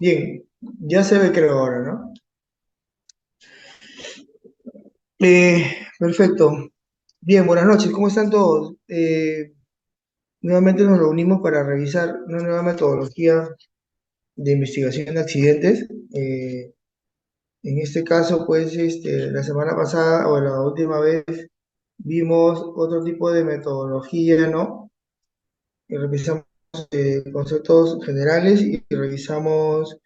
Bien, ya se ve creo ahora, ¿no? Perfecto. Bien, buenas noches, ¿cómo están todos? Nuevamente nos reunimos para revisar una nueva metodología de investigación de accidentes. En este caso, pues, la semana pasada o la última vez vimos otro tipo de metodología, ¿no? Y revisamos conceptos generales y revisamos,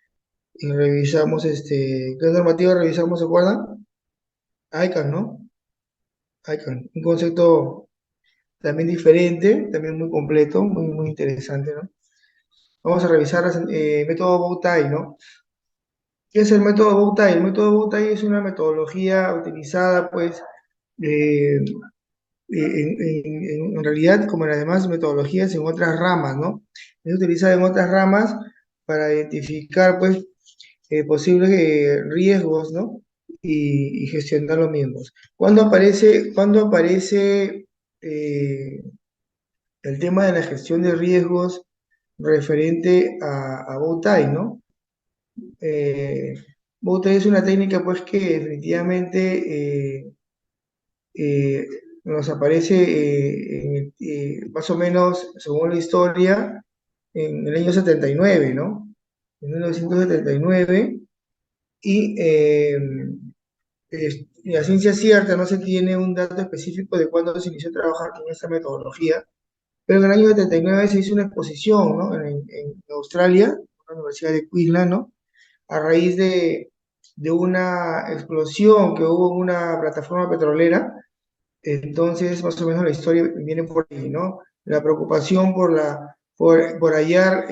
¿qué normativa revisamos, se acuerdan? ICANN, ¿no? ICANN, un concepto también diferente, también muy completo, muy interesante, ¿no? Vamos a revisar el método Bowtie, ¿no? ¿Qué es el método Bowtie? El método Bowtie es una metodología utilizada, pues, eh, en realidad, como en las demás metodologías, en otras ramas, ¿no? Es utilizada en otras ramas para identificar, pues, posibles riesgos, ¿no? Y gestionar los mismos. ¿Cuándo aparece el tema de la gestión de riesgos referente a Bowtie, ¿no? Eh, Bowtie es una técnica pues que definitivamente eh, nos aparece más o menos, según la historia, en el año 79, ¿no? En 1979, y la ciencia cierta no se tiene un dato específico de cuándo se inició a trabajar con esta metodología, pero en el año 79 se hizo una exposición, ¿no? En Australia, en la Universidad de Queensland, ¿no? A raíz de una explosión que hubo en una plataforma petrolera. Entonces, más o menos la historia viene por ahí, ¿no? La preocupación por hallar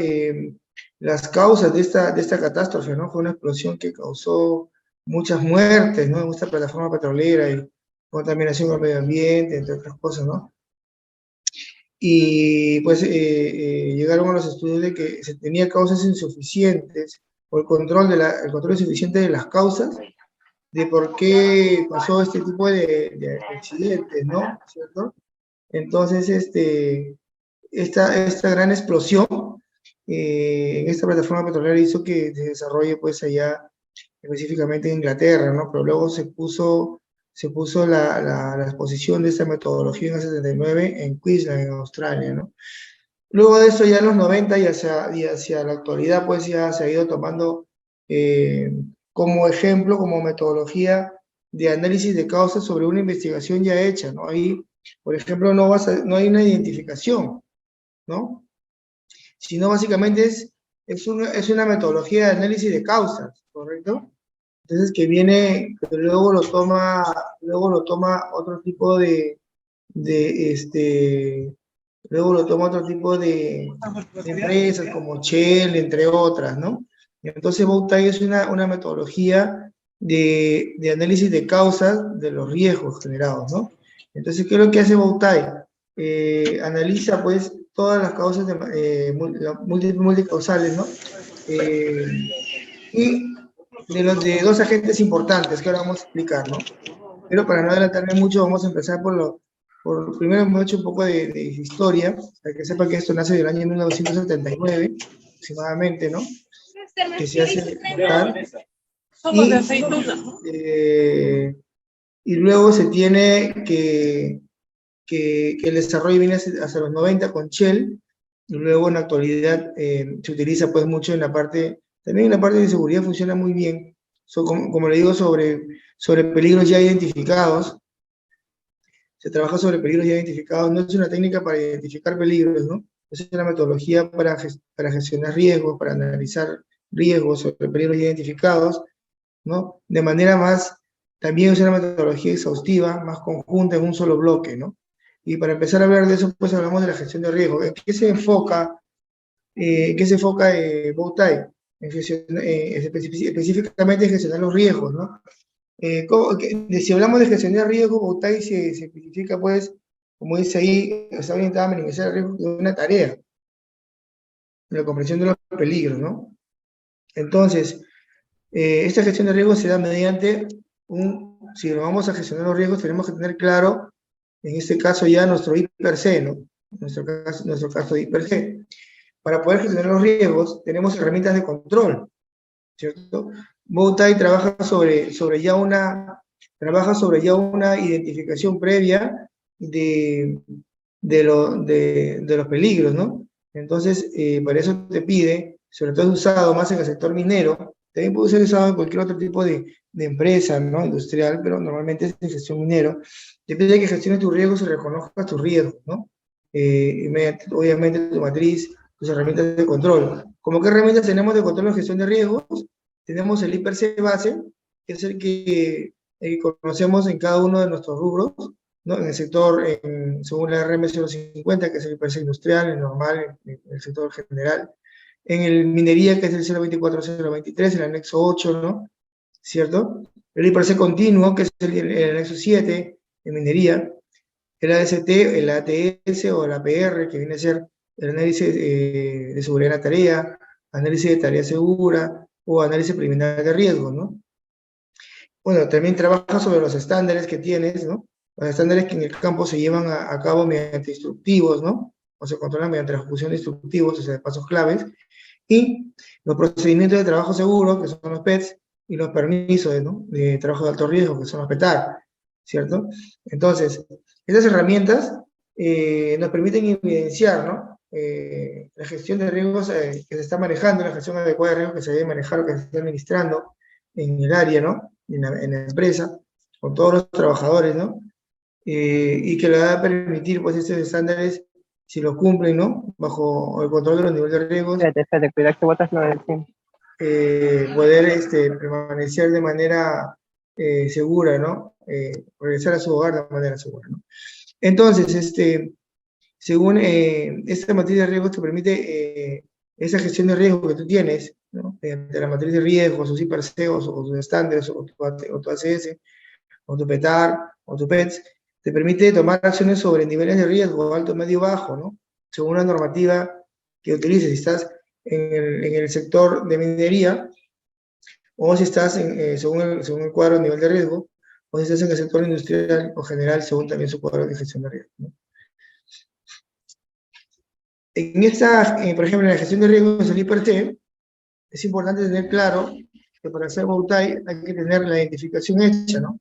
las causas de esta catástrofe, ¿no? Fue una explosión que causó muchas muertes, ¿no? En esta plataforma petrolera y contaminación del medio ambiente, entre otras cosas, ¿no? Y pues llegaron a los estudios de que se tenía causas insuficientes o el control insuficiente de las causas de por qué pasó este tipo de accidentes, ¿no? ¿Cierto? Entonces, esta gran explosión en esta plataforma petrolera hizo que se desarrolle pues allá específicamente en Inglaterra, ¿no? Pero luego se puso la exposición de esta metodología en el 79 en Queensland, en Australia, ¿no? Luego de eso, ya en los 90 y hacia la actualidad, pues ya se ha ido tomando eh, como ejemplo, como metodología de análisis de causas sobre una investigación ya hecha, ¿no? Ahí, por ejemplo, no hay una identificación, ¿no? Sino básicamente es una metodología de análisis de causas, ¿correcto? Entonces, que luego lo toma otro tipo de luego lo toma otro tipo de empresas como Shell, entre otras, ¿no? Entonces, Bowtie es una metodología de análisis de causas de los riesgos generados, ¿no? Entonces, ¿qué es lo que hace Bowtie? Analiza, pues, todas las causas multicausales, ¿no? Eh, y de dos agentes importantes que ahora vamos a explicar, ¿no? Pero para no adelantarme mucho, vamos a empezar primero hemos hecho un poco de historia, para que sepa que esto nace del año 1979, aproximadamente, ¿no? Que se hace notar. Somos de Y, aceituna. y luego se tiene que el desarrollo viene hacia los 90 con Shell, y luego en la actualidad se utiliza pues mucho también en la parte de seguridad funciona muy bien, como le digo, sobre peligros ya identificados. Se trabaja sobre peligros ya identificados, no es una técnica para identificar peligros, ¿no? Es una metodología para gestionar riesgos, para analizar riesgos sobre peligros ya identificados, ¿no? También es una metodología exhaustiva, más conjunta en un solo bloque, ¿no? Y para empezar a hablar de eso, pues hablamos de la gestión de riesgos. ¿En qué se enfoca Bowtie? Específicamente en gestionar los riesgos, ¿no? Si hablamos de gestión de riesgo, Bowtie se especifica, pues, como dice ahí, está orientada a minimizar el riesgo de una tarea, la comprensión de los peligros, ¿no? Entonces, esta gestión de riesgos se da mediante si nos vamos a gestionar los riesgos, tenemos que tener claro, en este caso ya nuestro I per C, ¿no? Nuestro caso de I per C. Para poder gestionar los riesgos, tenemos herramientas de control. ¿cierto? Bowtie trabaja sobre ya una identificación previa de los peligros, ¿no? Entonces, para eso te pide, sobre todo es usado más en el sector minero, también puede ser usado en cualquier otro tipo de empresa, ¿no? Industrial, pero normalmente es en gestión minero. Te pide que gestiones tus riesgos y reconozcas tus riesgos, ¿no? Mediante, obviamente, tu matriz, tus herramientas de control. ¿Cómo qué herramientas tenemos de control en gestión de riesgos? Tenemos el IPRC base, que es el que conocemos en cada uno de nuestros rubros, ¿no? En el sector, según la RM 050, que es el IPRC industrial, el normal, el sector general. En el minería, que es el 024-023, el anexo 8, ¿no? ¿Cierto? El IPRC continuo, que es el anexo 7, en minería. El AST, el ATS o el APR, que viene a ser el análisis de seguridad de la tarea, análisis de tarea segura o análisis preliminar de riesgo, ¿no? Bueno, también trabaja sobre los estándares que tienes, ¿no? Los estándares que en el campo se llevan a cabo mediante instructivos, ¿no? O se controlan mediante la ejecución de instructivos, o sea, de pasos claves, y los procedimientos de trabajo seguro, que son los PETs, y los permisos, ¿no? De trabajo de alto riesgo, que son los PETAR, ¿cierto? Entonces, estas herramientas nos permiten evidenciar, ¿no? La gestión de riesgos que se está manejando, la gestión adecuada de riesgos que se debe manejar o que se está administrando en el área, ¿no? En la empresa, con todos los trabajadores, ¿no? Y que le va a permitir, pues, estos estándares, si los cumplen, ¿no? Bajo el control de los niveles de riesgos, Espérate, cuidado que botas lo del cine. poder permanecer de manera segura, ¿no? Regresar a su hogar de manera segura, ¿no? Entonces, según esta matriz de riesgos te permite esa gestión de riesgo que tú tienes, ¿no? Mediante la matriz de riesgos, sus IPRC, o sus estándares, o tu ACS, o tu PETAR, o tu PETS, te permite tomar acciones sobre niveles de riesgo, alto, medio, bajo, ¿no? Según la normativa que utilices. Si estás en el sector de minería, o si estás según el cuadro de nivel de riesgo, o si estás en el sector industrial o general, según también su cuadro de gestión de riesgo, ¿no? Por ejemplo, en la gestión de riesgos del IPRT, es importante tener claro que para hacer Bowtie hay que tener la identificación hecha, ¿no?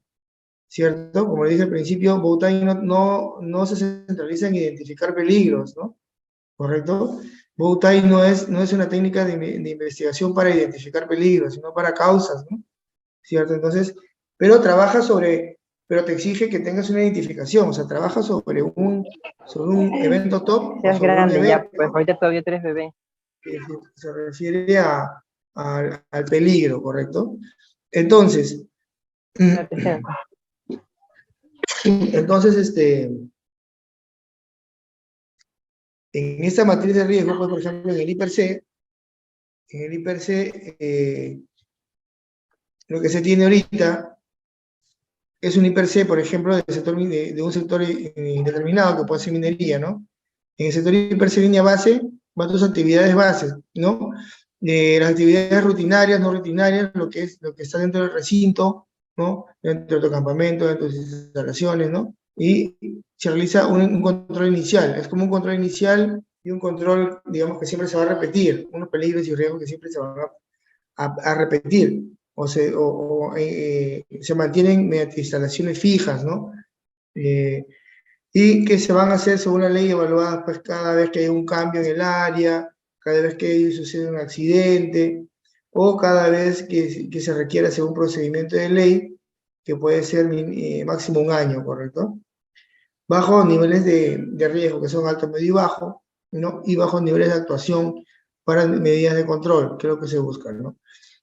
¿Cierto? Como le dije al principio, Bowtie no se centraliza en identificar peligros, ¿no? ¿Correcto? Bowtie no es una técnica de investigación para identificar peligros, sino para causas, ¿no? ¿Cierto? Entonces, pero te exige que tengas una identificación, o sea, trabaja sobre un evento top o Seas sobre un grande, ya, evento pues ahorita todavía tú eres bebé. que se refiere al peligro, ¿correcto? Entonces, Espérate, espérate. entonces, en esta matriz de riesgo, pues, por ejemplo, en el IPRC, lo que se tiene ahorita es un IPRC, por ejemplo, de un sector indeterminado, que puede ser minería, ¿no? En el sector IPRC línea base, van tus actividades bases, ¿no? Las actividades rutinarias, no rutinarias, lo que está dentro del recinto, ¿no? Dentro de tu campamento, dentro de tus instalaciones, ¿no? Y se realiza un control inicial. Es como un control inicial y un control, digamos, que siempre se va a repetir, unos peligros y riesgos que siempre se van a repetir, se mantienen mediante instalaciones fijas, ¿no? Y que se van a hacer, según la ley, evaluadas pues cada vez que hay un cambio en el área, cada vez que sucede un accidente, o cada vez que se requiera hacer un procedimiento de ley, que puede ser máximo un año, ¿correcto? Bajo niveles de riesgo, que son alto, medio y bajo, ¿no? Y bajo niveles de actuación para medidas de control, que es lo que se busca, ¿no?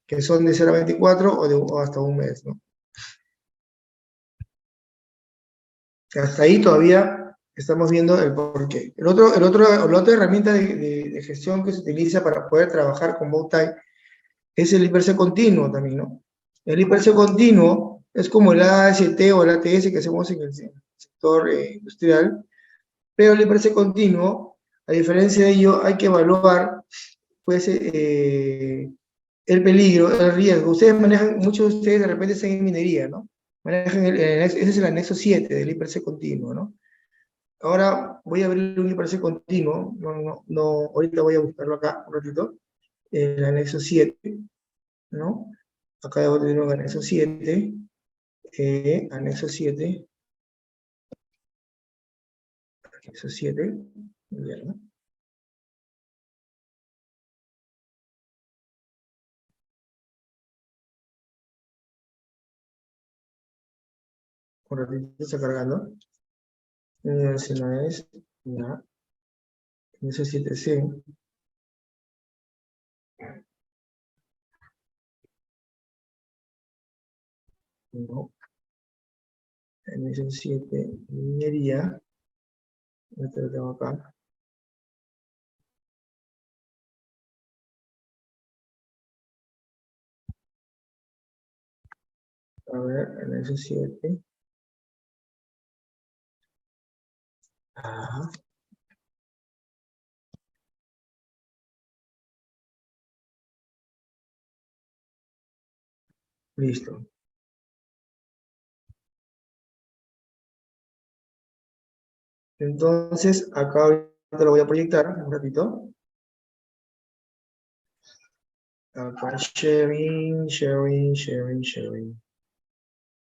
Que son de 0 a 24 o hasta un mes, ¿no? Hasta ahí todavía estamos viendo el porqué. La otra herramienta de gestión que se utiliza para poder trabajar con Bowtie es el IPRC continuo también, ¿no? El IPRC continuo es como el AST o el ATS que hacemos en el sector industrial, pero el IPRC continuo, a diferencia de ello, hay que evaluar, pues, el peligro, el riesgo. Muchos de ustedes de repente están en minería, ¿no? Manejan ese es el anexo 7 del IPRC continuo, ¿no? Ahora voy a abrir un IPRC continuo, no, ahorita voy a buscarlo acá un ratito, el anexo 7. ¿no? Acá debo tener un anexo 7, anexo 7, anexo 7, ya, ¿no? Un ratito está cargando. Si no es, ya, anexo 7C, no, anexo 7, minería, este lo tengo acá, a ver, anexo 7, ajá, listo. Entonces, acá ahorita lo voy a proyectar, un ratito. Acá, sharing.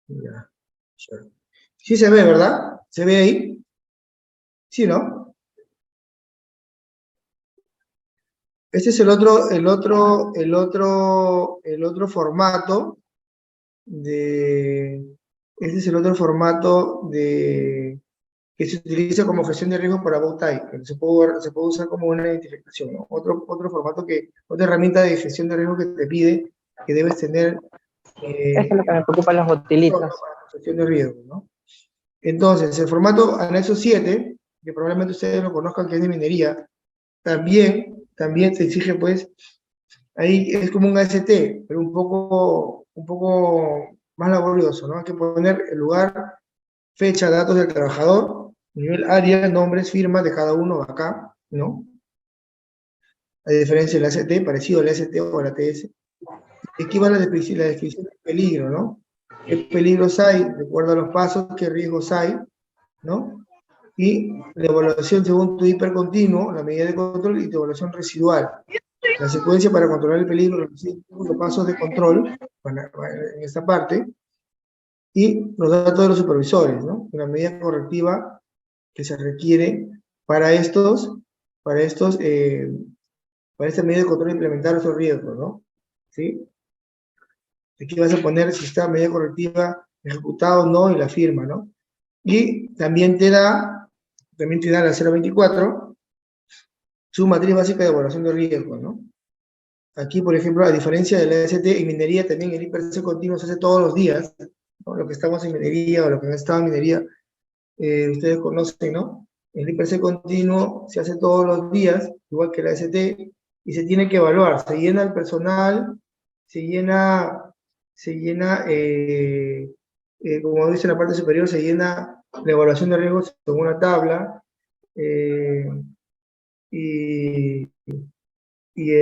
Ya, share. Sí se ve, ¿verdad? ¿Se ve ahí? Sí, ¿no? Este es el otro formato de, este es el otro formato que se utiliza como gestión de riesgo para Bowtie, que se puede usar como una identificación, ¿no? Otro formato otra herramienta de gestión de riesgo que te pide que debes tener Eso es lo que me preocupa, los utilitas. gestión de riesgo, ¿no? Entonces, el formato anexo 7, que probablemente ustedes lo conozcan, que es de minería, también se exige, pues, ahí es como un AST, pero un poco más laborioso, ¿no? Hay que poner el lugar, fecha, datos del trabajador, nivel área, nombres, firmas de cada uno acá, ¿no? A diferencia del AST, parecido al AST o al ATS. Aquí va la descripción del peligro, ¿no? ¿Qué peligros hay? De acuerdo a los pasos, ¿qué riesgos hay? ¿No? Y la evaluación según tu hipercontinuo, la medida de control y tu evaluación residual. La secuencia para controlar el peligro, los pasos de control en esta parte, y los datos de los supervisores, ¿no? La medida correctiva que se requiere para para para esta medida de control e implementar estos riesgos, ¿no? ¿Sí? Aquí vas a poner si está medida correctiva ejecutada o no y la firma, ¿no? Y también te da la 024, su matriz básica de evaluación de riesgos, ¿no? Aquí, por ejemplo, a diferencia de la AST, en minería también el IPRC continuo se hace todos los días, ¿no? Lo que estamos en minería o lo que no estaba en minería, ustedes conocen, ¿no? El IPRC continuo se hace todos los días, igual que la AST, y se tiene que evaluar. Se llena el personal, se llena como dice en la parte superior, se llena la evaluación de riesgos con una tabla, eh, y, y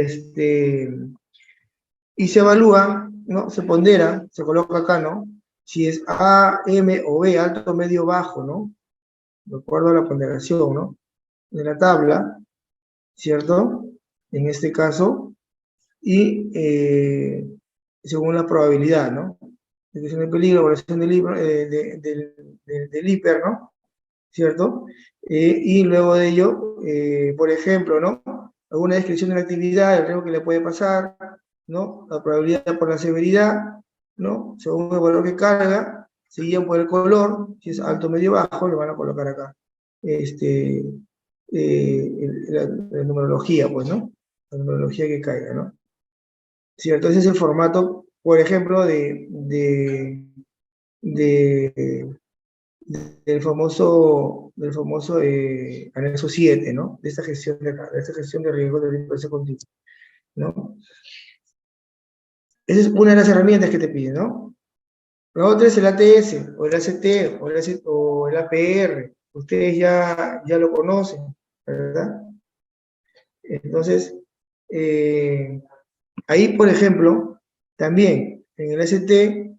y se evalúa, ¿no? Se pondera, se coloca acá, ¿no? Si es A, M o B, alto, medio, bajo, ¿no? De acuerdo a la ponderación, ¿no? De la tabla, ¿cierto? En este caso, y según la probabilidad, ¿no? Detección de peligro, evaluación del hiper, ¿no? ¿Cierto? Y luego de ello, por ejemplo, ¿no? Alguna descripción de la actividad, el riesgo que le puede pasar, ¿no? La probabilidad por la severidad, ¿no? Según el valor que carga, seguían por el color, si es alto, medio, bajo, le van a colocar acá. La numerología, pues, ¿no? La numerología que caiga, ¿no? ¿Cierto? Ese es el formato, por ejemplo, de del famoso anexo 7, ¿no? De esta gestión de riesgo del impuesto continuo, ¿no? Esa es una de las herramientas que te pide, ¿no? La otra es el ATS, o el ACT, o el APR. Ustedes ya lo conocen, ¿verdad? Entonces, ahí, por ejemplo, también en el ACT,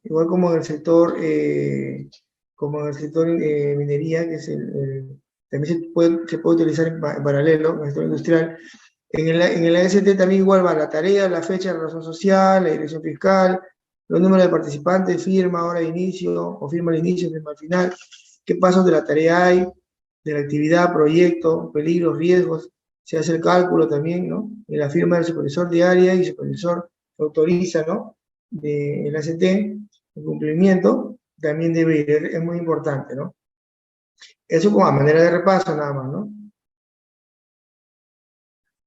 igual como en el sector minería, que es también se puede utilizar en paralelo, en el sector industrial, En el AST también igual va la tarea, la fecha de razón social, la dirección fiscal, los números de participantes, firma, hora de inicio, o firma al inicio, firma al final, qué pasos de la tarea hay, de la actividad, proyecto, peligros, riesgos, se hace el cálculo también, ¿no? En la firma del supervisor de área y supervisor que autoriza, ¿no? Del ACT, el cumplimiento, también debe ir, es muy importante, ¿no? Eso como a manera de repaso nada más, ¿no?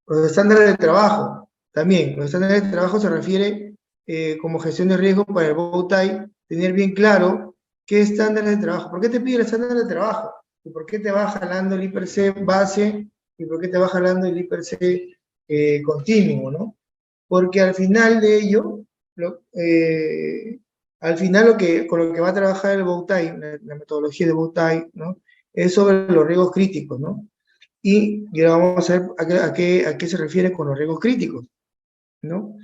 Los estándares de trabajo, también, los estándares de trabajo se refiere como gestión de riesgo para el BOUTAI, tener bien claro qué estándares de trabajo, ¿por qué te pide el estándar de trabajo? ¿Y por qué te va jalando el IPC base? ¿Y por qué te va jalando el IPC continuo, no? Porque al final de ello, al final con lo que va a trabajar el BOUTAI, la metodología de BOUTAI, ¿no? Es sobre los riesgos críticos, ¿no? Y ahora vamos a ver a qué se refiere con los riesgos críticos, ¿no?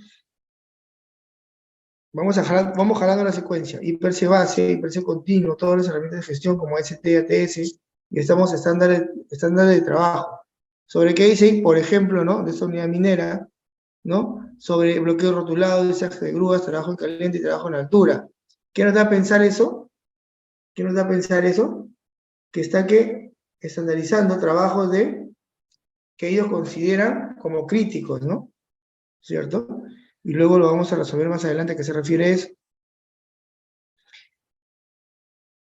Vamos jalando la secuencia, IPC base, IPC continuo, todas las herramientas de gestión como ST, ATS, y estamos estándares de trabajo. ¿Sobre qué dice? Por ejemplo, ¿no? De esta unidad minera, ¿no? Sobre bloqueo rotulado, desastre de grúas, trabajo en caliente y trabajo en altura. ¿Qué nos da a pensar eso? ¿Qué nos da a pensar eso? Que está estandarizando trabajos que ellos consideran como críticos, ¿no? ¿Cierto? Y luego lo vamos a resolver más adelante, que se refiere es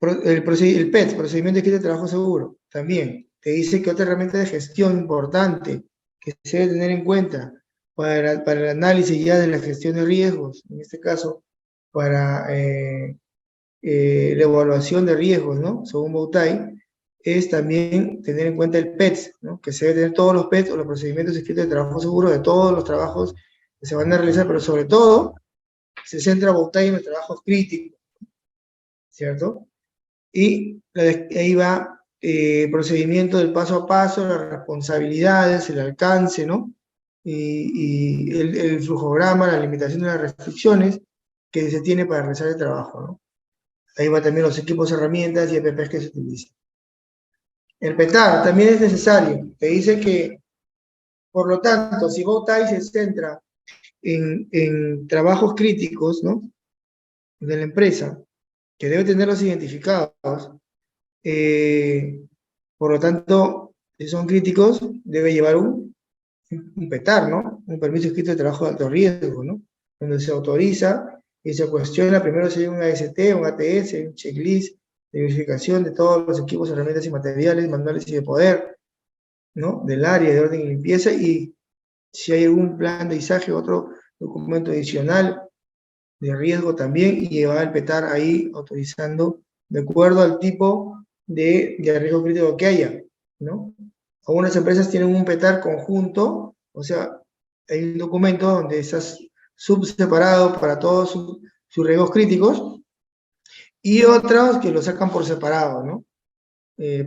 el PET, Procedimiento Escrito de Trabajo Seguro, también te dice que otra herramienta de gestión importante que se debe tener en cuenta para el análisis ya de la gestión de riesgos, en este caso, para la evaluación de riesgos, ¿no? Según BOUTAI, es también tener en cuenta el PET, ¿no? Que se debe tener todos los PET o los procedimientos escritos de trabajo seguro de todos los trabajos que se van a realizar, pero sobre todo se centra BOUTAI en los trabajos críticos, ¿cierto? Y ahí va procedimiento del paso a paso, las responsabilidades, el alcance, ¿no? Y el flujograma, la limitación de las restricciones que se tiene para realizar el trabajo, ¿no? Ahí va también los equipos, herramientas y EPPs que se utilizan. El PETAR también es necesario. Te dice que, por lo tanto, si BOUTAI se centra en trabajos críticos, ¿no? De la empresa, que debe tenerlos identificados, por lo tanto, si son críticos, debe llevar un PETAR, ¿no? Un permiso escrito de trabajo de alto riesgo, ¿no? Donde se autoriza y se cuestiona primero si hay un AST, un ATS, un checklist de verificación de todos los equipos, herramientas y materiales, manuales y de poder, ¿no? Del área de orden y limpieza, y si hay algún plan de izaje, otro documento adicional de riesgo también, y llevar el PETAR ahí autorizando de acuerdo al tipo de riesgo crítico que haya, ¿no? Algunas empresas tienen un PETAR conjunto, o sea, hay un documento donde estás subseparado para todos sus riesgos críticos, y otras que lo sacan por separado, ¿no?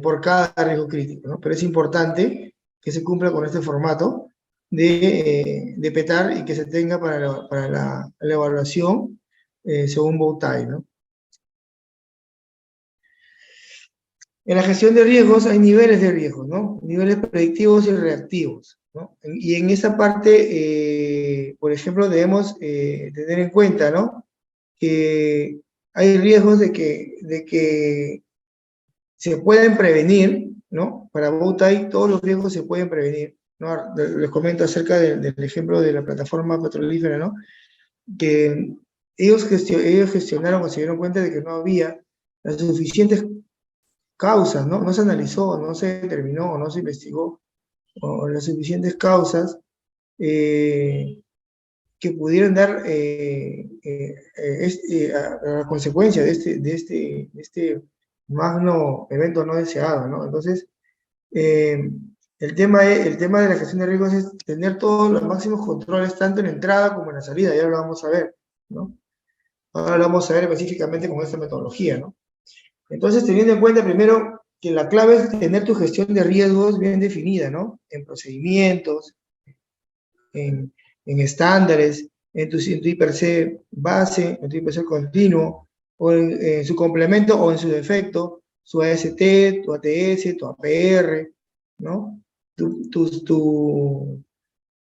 Por cada riesgo crítico, ¿no? Pero es importante que se cumpla con este formato de PETAR y que se tenga para la evaluación según BOUTAI, ¿no? En la gestión de riesgos hay niveles de riesgos, ¿no? Niveles predictivos y reactivos, ¿no? Y en esa parte, por ejemplo, debemos tener en cuenta, ¿no? Que hay riesgos de que se pueden prevenir, ¿no? Para BOUTAI todos los riesgos se pueden prevenir, ¿no? Les comento acerca del ejemplo de la plataforma petrolífera, ¿no? Que ellos gestionaron o se dieron cuenta de que no había las suficientes causas, ¿no? No se analizó, no se determinó, no se investigó o las suficientes causas que pudieran dar a consecuencia de este magno evento no deseado, ¿no? Entonces, el tema de la gestión de riesgos es tener todos los máximos controles, tanto en la entrada como en la salida, ya lo vamos a ver, ¿no? Ahora lo vamos a ver específicamente con esta metodología, ¿no? Entonces, teniendo en cuenta primero que la clave es tener tu gestión de riesgos bien definida, ¿no? En procedimientos, en estándares, en tu IPC base, en tu IPC continuo, o en su complemento o en su defecto, su AST, tu ATS, tu APR, ¿no? Tu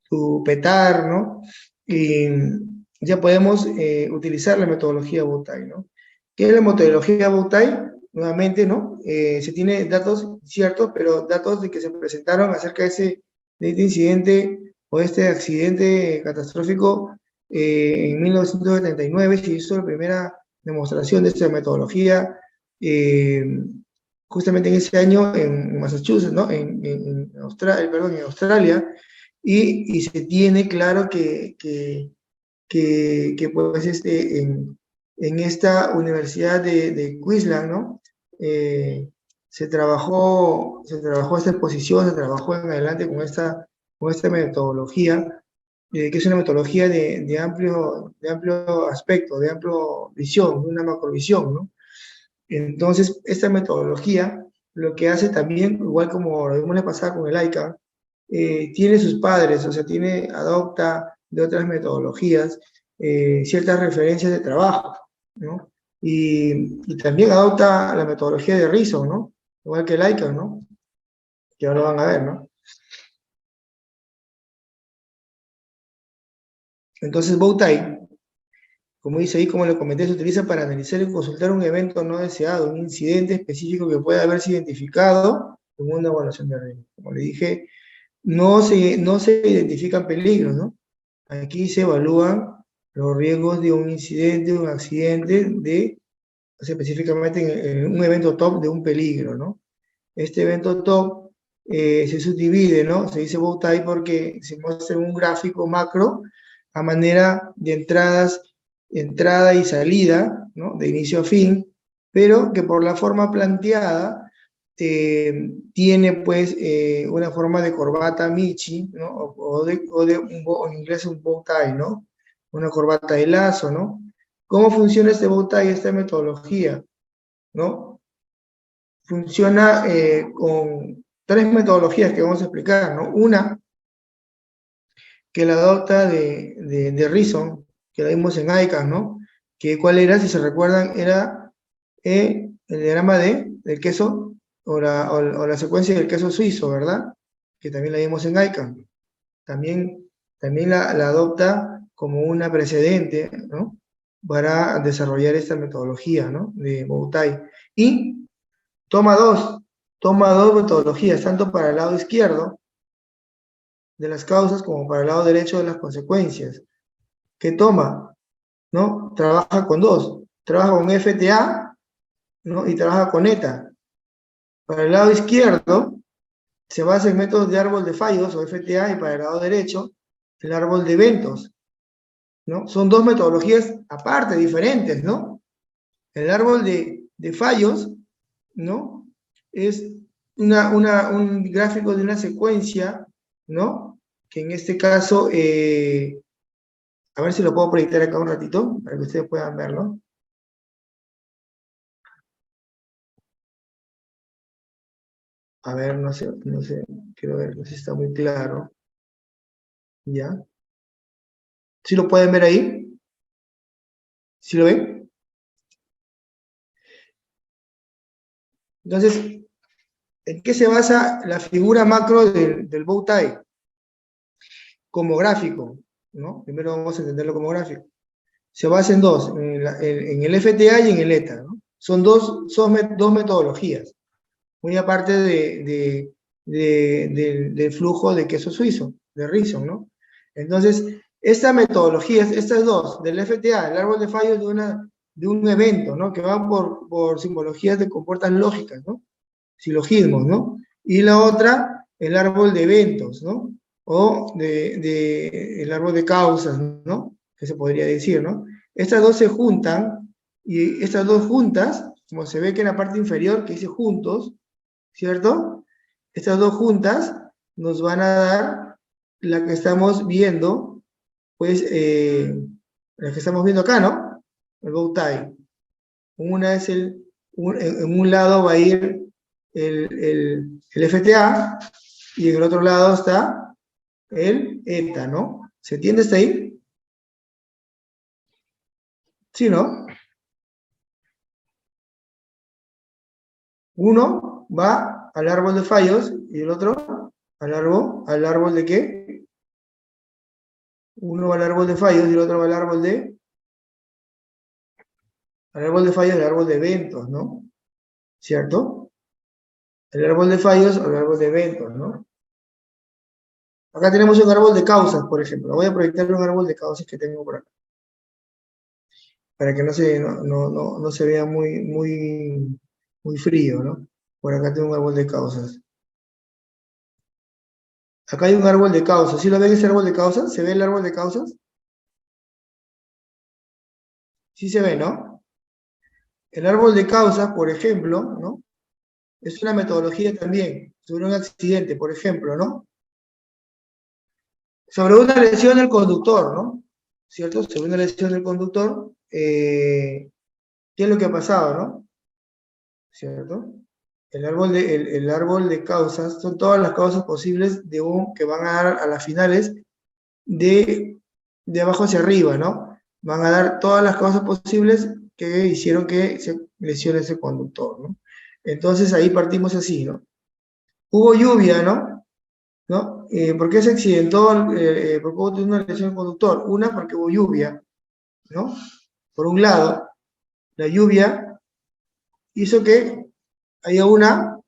tu petar, ¿no? Y ya podemos utilizar la metodología Bowtie, ¿no? ¿Qué es la metodología Bowtie? Nuevamente, ¿no? Se tiene datos ciertos, pero datos de que se presentaron acerca de este incidente o este accidente catastrófico en 1979 se hizo la primera demostración de esta metodología eh, justamente en ese año en Massachusetts, ¿no? En Australia, perdón, en Australia, y se tiene claro que pues en esta universidad de Queensland, ¿no? Eh, se trabajó esta exposición, se trabajó en adelante con esta metodología, que es una metodología de amplio aspecto, de amplia visión, de una macrovisión, ¿no? Entonces, esta metodología lo que hace también, igual como lo vimos la pasada con el ICA, tiene sus padres, o sea, adopta de otras metodologías ciertas referencias de trabajo, ¿no? Y también adopta la metodología de Reason, ¿no? Igual que el ICA, ¿no? Que ahora lo van a ver, ¿no? Entonces, Bowtie, como dice ahí, como lo comenté, se utiliza para analizar y consultar un evento no deseado, un incidente específico que pueda haberse identificado en una evaluación de riesgo. Como le dije, no se identifican peligros, ¿no? Aquí se evalúan los riesgos de un incidente, un accidente, o sea, específicamente en un evento top de un peligro, ¿no? Este evento top se subdivide, ¿no? Se dice Bowtie porque se muestra en un gráfico macro a manera de entrada y salida, ¿no? De inicio a fin, pero que por la forma planteada tiene pues una forma de corbata Michi, ¿no? O en inglés un bow tie, ¿no? Una corbata de lazo, ¿no? ¿Cómo funciona este bow tie, esta metodología, ¿no? Funciona con tres metodologías que vamos a explicar, ¿no? Una, que la adopta de Reason, que la vimos en ICANN, ¿no? Que cuál era, si se recuerdan, era el diagrama del queso o la secuencia del queso suizo, ¿verdad? Que también la vimos en ICANN. También la adopta como una precedente, ¿no? Para desarrollar esta metodología, ¿no? De Bowtie. Y toma dos metodologías, tanto para el lado izquierdo de las causas como para el lado derecho de las consecuencias. ¿Qué toma? ¿No? Trabaja con dos. Trabaja con FTA, ¿no? Y trabaja con ETA. Para el lado izquierdo, se basa en métodos de árbol de fallos, o FTA, y para el lado derecho, el árbol de eventos, ¿no? Son dos metodologías aparte, diferentes, ¿no? El árbol de fallos, ¿no? Es un gráfico de una secuencia, ¿no? Que en este caso, a ver si lo puedo proyectar acá un ratito, para que ustedes puedan verlo. A ver, no sé, quiero ver, no sé si está muy claro. ¿Ya? ¿Sí lo pueden ver ahí? ¿Sí lo ven? Entonces, ¿en qué se basa la figura macro del bow tie? Como gráfico, ¿no? Primero vamos a entenderlo como gráfico. Se basa en dos, en el FTA y en el ETA, ¿no? Son dos metodologías, muy aparte del flujo de queso suizo, de Reason, ¿no? Entonces, esta metodología, estas dos, del FTA, el árbol de fallos de un evento, ¿no? Que van por simbologías de compuertas lógicas, ¿no? Silogismos, ¿no? Y la otra, el árbol de eventos, ¿no? O el árbol de causas, ¿no? Que se podría decir, ¿no? Estas dos se juntan, y estas dos juntas, como se ve que en la parte inferior, que dice juntos, ¿cierto? Estas dos juntas nos van a dar la que estamos viendo, pues, la que estamos viendo acá, ¿no? El bow tie. Una es en un lado va a ir el FTA y en el otro lado está el ETA, ¿no? ¿Se entiende hasta ahí? Sí, ¿no? Uno va al árbol de fallos y el otro al árbol de qué? Uno va al árbol de fallos y el otro va al árbol de... Al árbol de fallos y al árbol de eventos, ¿no? ¿Cierto? El árbol de fallos o el árbol de eventos, ¿no? Acá tenemos un árbol de causas, por ejemplo. Voy a proyectar un árbol de causas que tengo por acá, para que no se vea muy frío, ¿no? Por acá tengo un árbol de causas. Acá hay un árbol de causas. ¿Sí lo ven ese árbol de causas? ¿Se ve el árbol de causas? Sí se ve, ¿no? El árbol de causas, por ejemplo, ¿no? Es una metodología también sobre un accidente, por ejemplo, ¿no? Sobre una lesión del conductor, ¿no? ¿Cierto? Sobre una lesión del conductor, ¿qué es lo que ha pasado, no? ¿Cierto? El árbol de causas son todas las causas posibles que van a dar a las finales de abajo hacia arriba, ¿no? Van a dar todas las causas posibles que hicieron que se lesione ese conductor, ¿no? Entonces ahí partimos así, ¿no? Hubo lluvia, ¿no? ¿No? ¿Por qué se accidentó? ¿Por qué hubo una lesión del conductor? Una, porque hubo lluvia, ¿no? Por un lado, la lluvia hizo que haya una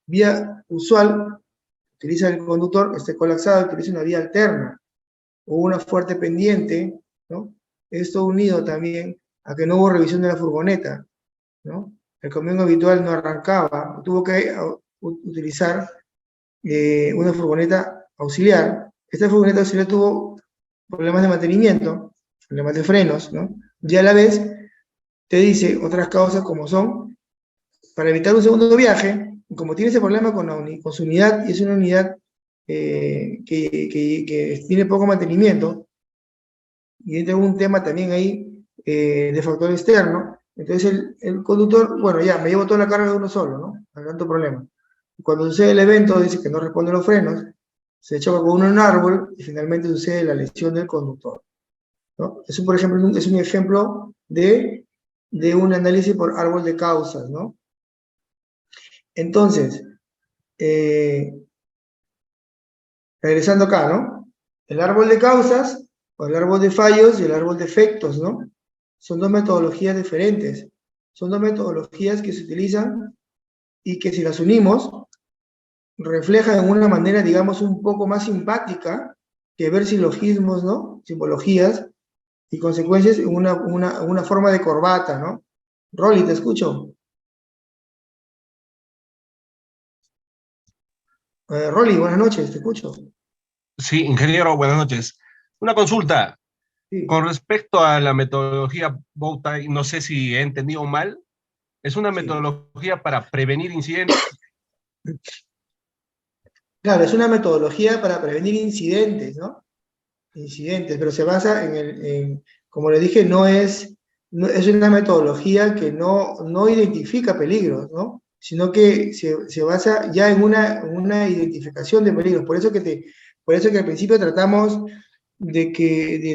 vía usual, utiliza el conductor, esté colapsado, utiliza una vía alterna, o una fuerte pendiente, ¿no? Esto unido también a que no hubo revisión de la furgoneta, ¿no? El camión habitual no arrancaba, tuvo que utilizar una furgoneta auxiliar. Esta furgoneta auxiliar tuvo problemas de mantenimiento, problemas de frenos, ¿no? Y a la vez te dice otras causas como son, para evitar un segundo viaje, como tiene ese problema con su unidad, y es una unidad que tiene poco mantenimiento, y tengo un tema también ahí de factor externo, entonces el conductor, bueno, ya, me llevo toda la carga de uno solo, ¿no? No hay tanto problema. Cuando sucede el evento, dice que no responde los frenos, se choca con uno en un árbol y finalmente sucede la lesión del conductor, ¿no? Eso, por ejemplo, es un ejemplo de un análisis por árbol de causas, ¿no? Entonces, eh, regresando acá, ¿no? El árbol de causas, o el árbol de fallos y el árbol de efectos, ¿no? Son dos metodologías diferentes. Son dos metodologías que se utilizan y que si las unimos, reflejan en una manera, digamos, un poco más simpática que ver silogismos, ¿no? Simbologías y consecuencias en una forma de corbata, ¿no? Rolly, te escucho. Rolly, buenas noches, te escucho. Sí, ingeniero, buenas noches. Una consulta Sí, con respecto a la metodología Bowtie, no sé si he entendido mal, ¿es una sí. metodología para prevenir incidentes? Claro, es una metodología para prevenir incidentes, ¿no? Incidentes, pero se basa como le dije, es una metodología que no identifica peligros, ¿no? Sino que se basa ya en una identificación de peligros. Por eso que al principio tratamos de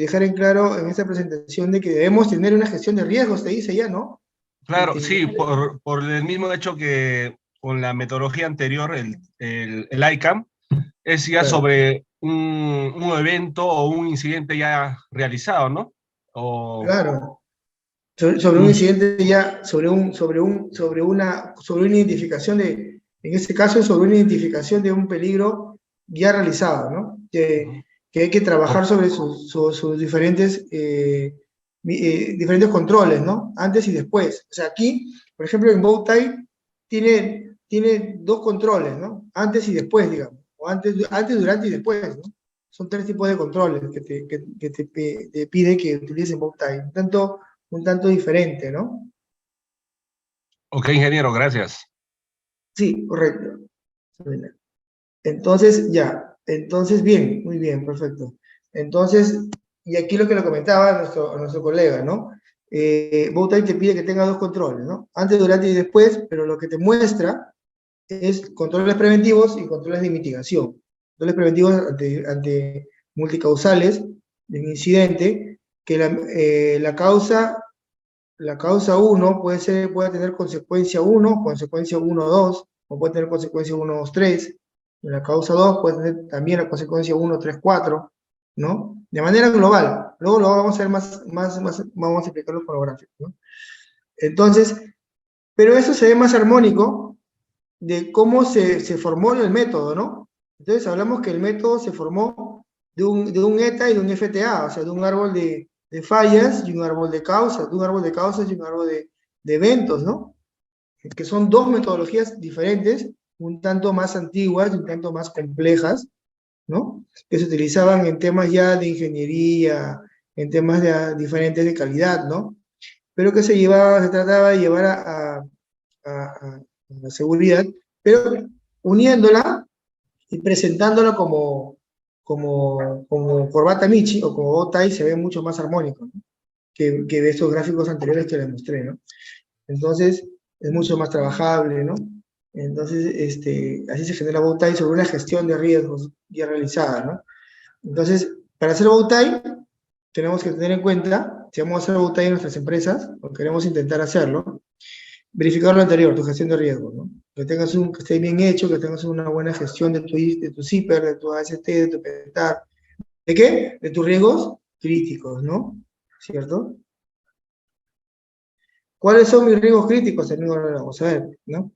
dejar en claro en esta presentación de que debemos tener una gestión de riesgos, te dice ya, ¿no? Claro, sí, por el mismo hecho que con la metodología anterior, el ICAM, es ya Claro, sobre un evento o un incidente ya realizado, ¿no? O, claro. Sobre un mm, incidente ya, sobre una identificación en este caso, sobre una identificación de un peligro ya realizado, ¿no? Que hay que trabajar o- sobre sus diferentes, diferentes controles, ¿no? Antes y después. O sea, aquí, por ejemplo, en Bowtie tiene dos controles, ¿no? Antes y después, digamos. O antes, durante y después, ¿no? Son tres tipos de controles te pide que utilices en Bowtie. Un tanto diferente, ¿no? ok, ingeniero, gracias. Sí, correcto. Entonces, ya, entonces, bien, muy bien, perfecto. Entonces, y aquí lo que le comentaba a nuestro colega, ¿no? Bowtie te pide que tenga dos controles, ¿no? Antes, durante y después, pero lo que te muestra es controles preventivos y controles de mitigación. Controles preventivos ante multicausales de un incidente, que la causa 1 puede tener consecuencia 1, consecuencia 1, 2, o puede tener consecuencia 1, 2, 3. En la causa 2 puede tener también la consecuencia 1, 3, 4. ¿no? De manera global. Luego lo vamos a ver vamos a explicarlo con los gráficos, ¿no? Entonces, pero eso se ve más armónico de cómo se formó el método, ¿no? Entonces hablamos que el método se formó de un eta y de un FTA, o sea, de un árbol de fallas y un árbol de causas, de un árbol de causas y un árbol de eventos, ¿no? Que son dos metodologías diferentes, un tanto más antiguas y un tanto más complejas, ¿no? Que se utilizaban en temas ya de ingeniería, en temas diferentes de calidad, ¿no? Pero que se trataba de llevar a la seguridad, pero uniéndola y presentándola como corbata Michi o como bow tie se ve mucho más armónico, ¿no? que de estos gráficos anteriores que les mostré, ¿no? Entonces, es mucho más trabajable, ¿no? Entonces, así se genera bow tie sobre una gestión de riesgos ya realizada, ¿no? Entonces, para hacer bow tie, tenemos que tener en cuenta, si vamos a hacer bow tie en nuestras empresas, o queremos intentar hacerlo, verificar lo anterior, tu gestión de riesgos, ¿no? Que esté bien hecho, que tengas una buena gestión de tu CIPER, de tu AST, de tu PENTAR. ¿De qué? De tus riesgos críticos, ¿no? ¿Cierto? ¿Cuáles son mis riesgos críticos, amigo? Vamos a ver, ¿no?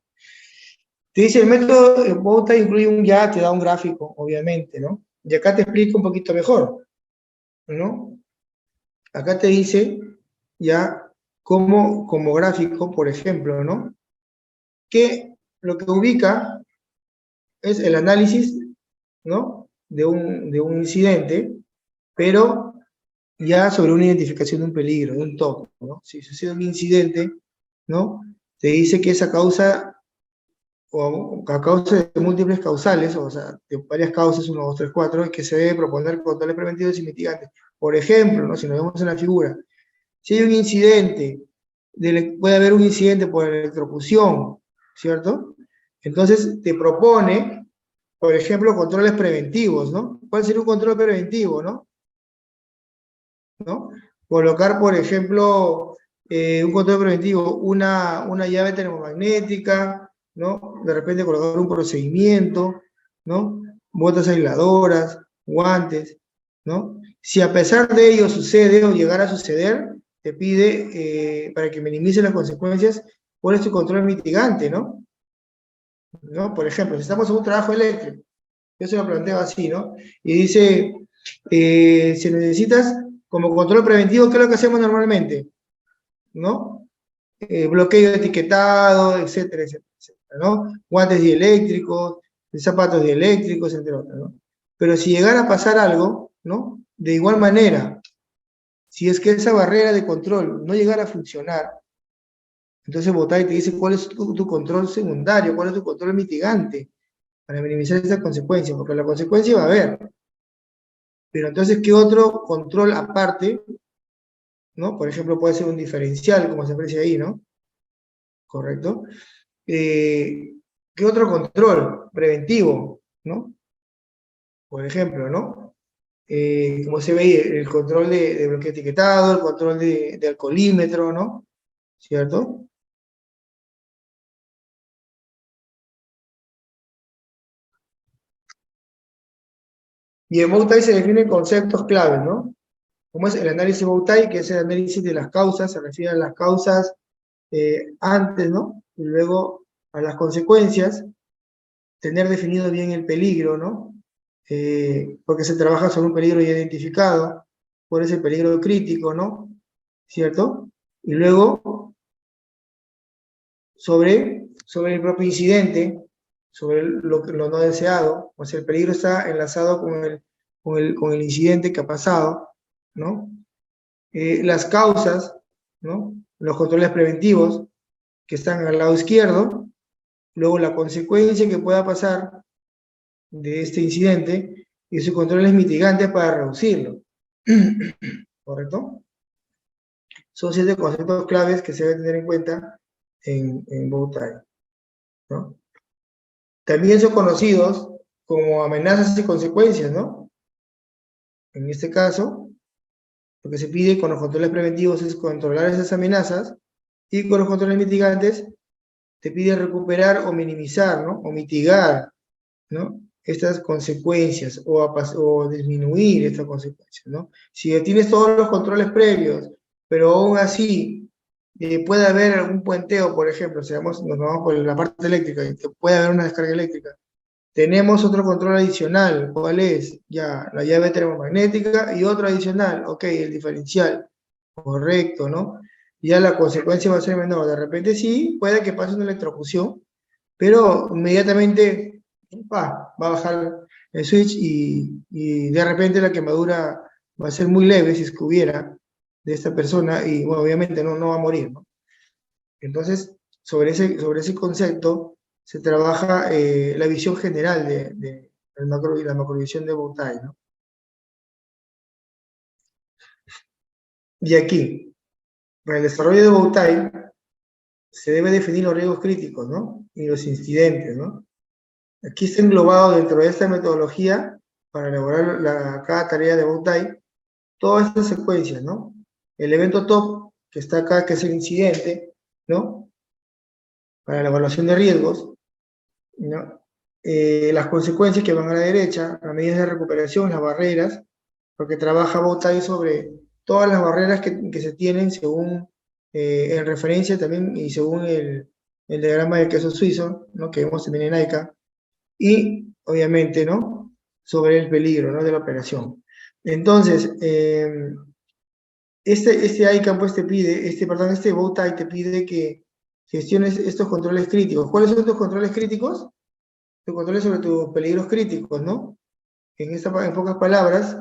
Te dice el método Bouta incluye te da un gráfico, obviamente, ¿no? Y acá te explica un poquito mejor, ¿no? Acá te dice ya como gráfico, por ejemplo, ¿no? Que lo que ubica es el análisis, ¿no? De un incidente, pero ya sobre una identificación de un peligro, de un toque, ¿no? Si sucede un incidente, ¿no? Te dice que esa causa, o a causa de múltiples causales, o sea, de varias causas, 1, 2, 3, 4, es que se debe proponer controles preventivos y mitigantes. Por ejemplo, ¿no? Si nos vemos en la figura, si hay un incidente, puede haber un incidente por electrocución, ¿cierto? Entonces te propone, por ejemplo, controles preventivos, ¿no? ¿Cuál sería un control preventivo, no? ¿No? Colocar, por ejemplo, un control preventivo, una llave termomagnética, ¿no? De repente colocar un procedimiento, ¿no? Botas aisladoras, guantes, ¿no? Si a pesar de ello sucede o llegara a suceder, te pide, para que minimice las consecuencias, cuál es tu control mitigante, ¿no? ¿No? Por ejemplo, si estamos en un trabajo eléctrico, yo se lo planteo así, ¿no? Y dice, si necesitas como control preventivo, ¿qué es lo que hacemos normalmente? ¿No? Bloqueo de etiquetado, etcétera, etcétera, etcétera, ¿no? Guantes dieléctricos, zapatos dieléctricos, entre otros, ¿no? Pero si llegara a pasar algo, ¿no? De igual manera, si es que esa barrera de control no llegara a funcionar, entonces Botay te dice cuál es tu control secundario, cuál es tu control mitigante para minimizar esa consecuencia, porque la consecuencia va a haber. Pero entonces, ¿qué otro control aparte, ¿no? Por ejemplo, puede ser un diferencial, como se aprecia ahí, ¿no? ¿Correcto? ¿Qué otro control preventivo, ¿no? Por ejemplo, ¿no? Como se ve ahí, el control de bloqueo etiquetado, el control de alcoholímetro, ¿no? ¿Cierto? Y en Bowtie se definen conceptos claves, ¿no? Como es el análisis Bowtie, que es el análisis de las causas, se refiere a las causas antes, ¿no? Y luego a las consecuencias, tener definido bien el peligro, ¿no? Porque se trabaja sobre un peligro ya identificado, cuál es el peligro crítico, ¿no? ¿Cierto? Y luego, sobre el propio incidente, sobre lo no deseado, o sea, el peligro está enlazado con el incidente que ha pasado, ¿no? Las causas, ¿no? Los controles preventivos que están al lado izquierdo, luego la consecuencia que pueda pasar de este incidente y sus controles mitigantes para reducirlo. ¿Correcto? Son 7 conceptos claves que se deben tener en cuenta en Bowtie, ¿no? También son conocidos como amenazas y consecuencias, ¿no? En este caso, lo que se pide con los controles preventivos es controlar esas amenazas y con los controles mitigantes te pide recuperar o minimizar, ¿no? O mitigar, ¿no? estas consecuencias o disminuir estas consecuencias, ¿no? Si tienes todos los controles previos, pero aún así puede haber algún puenteo, por ejemplo, si nos vamos por la parte eléctrica, y puede haber una descarga eléctrica. Tenemos otro control adicional, ¿cuál es? Ya, la llave termomagnética y otro adicional, ok, el diferencial, correcto, ¿no? Ya la consecuencia va a ser menor. De repente sí, puede que pase una electrocución, pero inmediatamente va a bajar el switch y de repente la quemadura va a ser muy leve si es que hubiera de esta persona y bueno, obviamente no va a morir, ¿no? Entonces, sobre ese concepto se trabaja la visión general de la macrovisión de Bowtie, ¿no? Y aquí, para el desarrollo de Bowtie, se debe definir los riesgos críticos, ¿no? Y los incidentes, ¿no? Aquí está englobado dentro de esta metodología, para elaborar cada tarea de Bowtie, todas estas secuencias, ¿no? El evento top, que está acá, que es el incidente, ¿no? Para la evaluación de riesgos, ¿no? Las consecuencias que van a la derecha, las medidas de recuperación, las barreras, porque trabaja Bowtie sobre todas las barreras que se tienen según, en referencia también y según el diagrama del queso suizo, ¿no? Que vemos también en AICA, y obviamente, ¿no? Sobre el peligro, ¿no? De la operación. Entonces, este AICA pues te pide, este Bowtie te pide que gestiones estos controles críticos. ¿Cuáles son estos controles críticos? Los controles sobre tus peligros críticos, ¿no? En pocas palabras,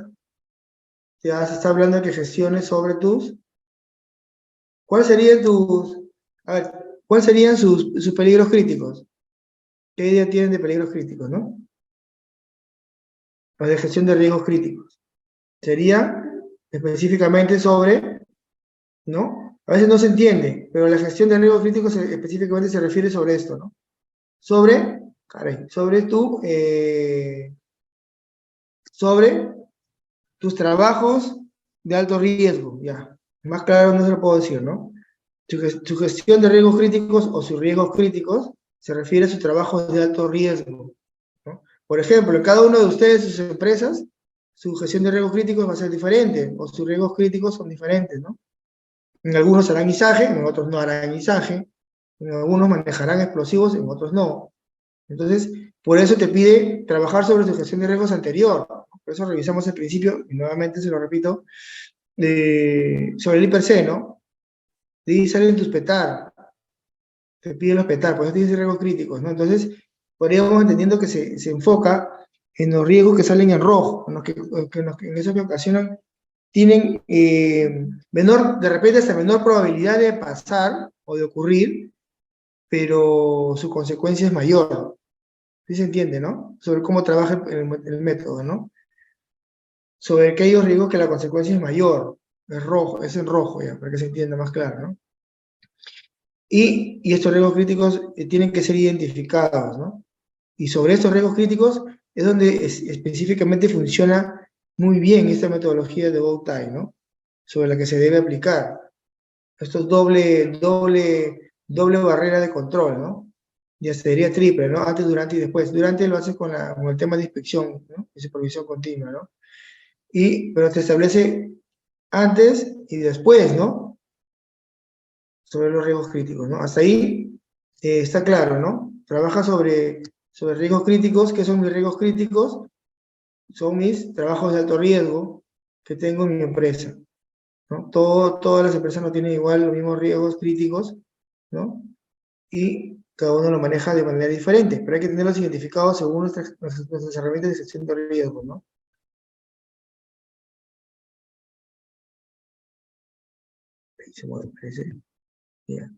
ya se está hablando de que gestiones sobre ¿cuáles serían a ver, ¿cuáles serían sus peligros críticos? ¿Qué idea tienen de peligros críticos, no? Los de gestión de riesgos críticos. Sería específicamente sobre, ¿no? A veces no se entiende, pero la gestión de riesgos críticos específicamente se refiere sobre esto, ¿no? Sobre tus trabajos de alto riesgo, ya. Más claro no se lo puedo decir, ¿no? Su gestión de riesgos críticos o sus riesgos críticos se refiere a sus trabajos de alto riesgo, ¿no? Por ejemplo, en cada uno de ustedes, sus empresas, su gestión de riesgos críticos va a ser diferente, o sus riesgos críticos son diferentes, ¿no? En algunos harán guisaje, en otros no harán guisaje, en algunos manejarán explosivos, en otros no. Entonces, por eso te pide trabajar sobre tu gestión de riesgos anterior, ¿no? Por eso revisamos el principio, y nuevamente se lo repito, sobre el IPC, ¿no? De ahí salen tus PETAR, te piden los PETAR, por eso tienes riesgos críticos, ¿no? Entonces, podríamos entendiendo que se enfoca en los riesgos que salen en rojo, en los que en esos que ocasionan, tienen de repente hasta menor probabilidad de pasar o de ocurrir, pero su consecuencia es mayor. ¿Sí se entiende, no? Sobre cómo trabaja el método, ¿no? Sobre aquellos riesgos que la consecuencia es mayor, es rojo, es en rojo ya, para que se entienda más claro, ¿no? Y estos riesgos críticos tienen que ser identificados, ¿no? Y sobre estos riesgos críticos es donde específicamente funciona muy bien esta metodología de Bowtie, ¿no? Sobre la que se debe aplicar. Esto es doble barrera de control, ¿no? Ya sería triple, ¿no? Antes, durante y después. Durante lo haces con el tema de inspección, ¿no? Y supervisión continua, ¿no? Pero te establece antes y después, ¿no? Sobre los riesgos críticos, ¿no? Hasta ahí está claro, ¿no? Trabaja sobre riesgos críticos. ¿Qué son mis riesgos críticos? Son mis trabajos de alto riesgo que tengo en mi empresa, ¿no? Todas las empresas no tienen igual los mismos riesgos críticos, ¿no? Y cada uno lo maneja de manera diferente, pero hay que tenerlos identificados según nuestras herramientas de gestión de riesgos, ¿no? Ahí se mueve, parece. Ya.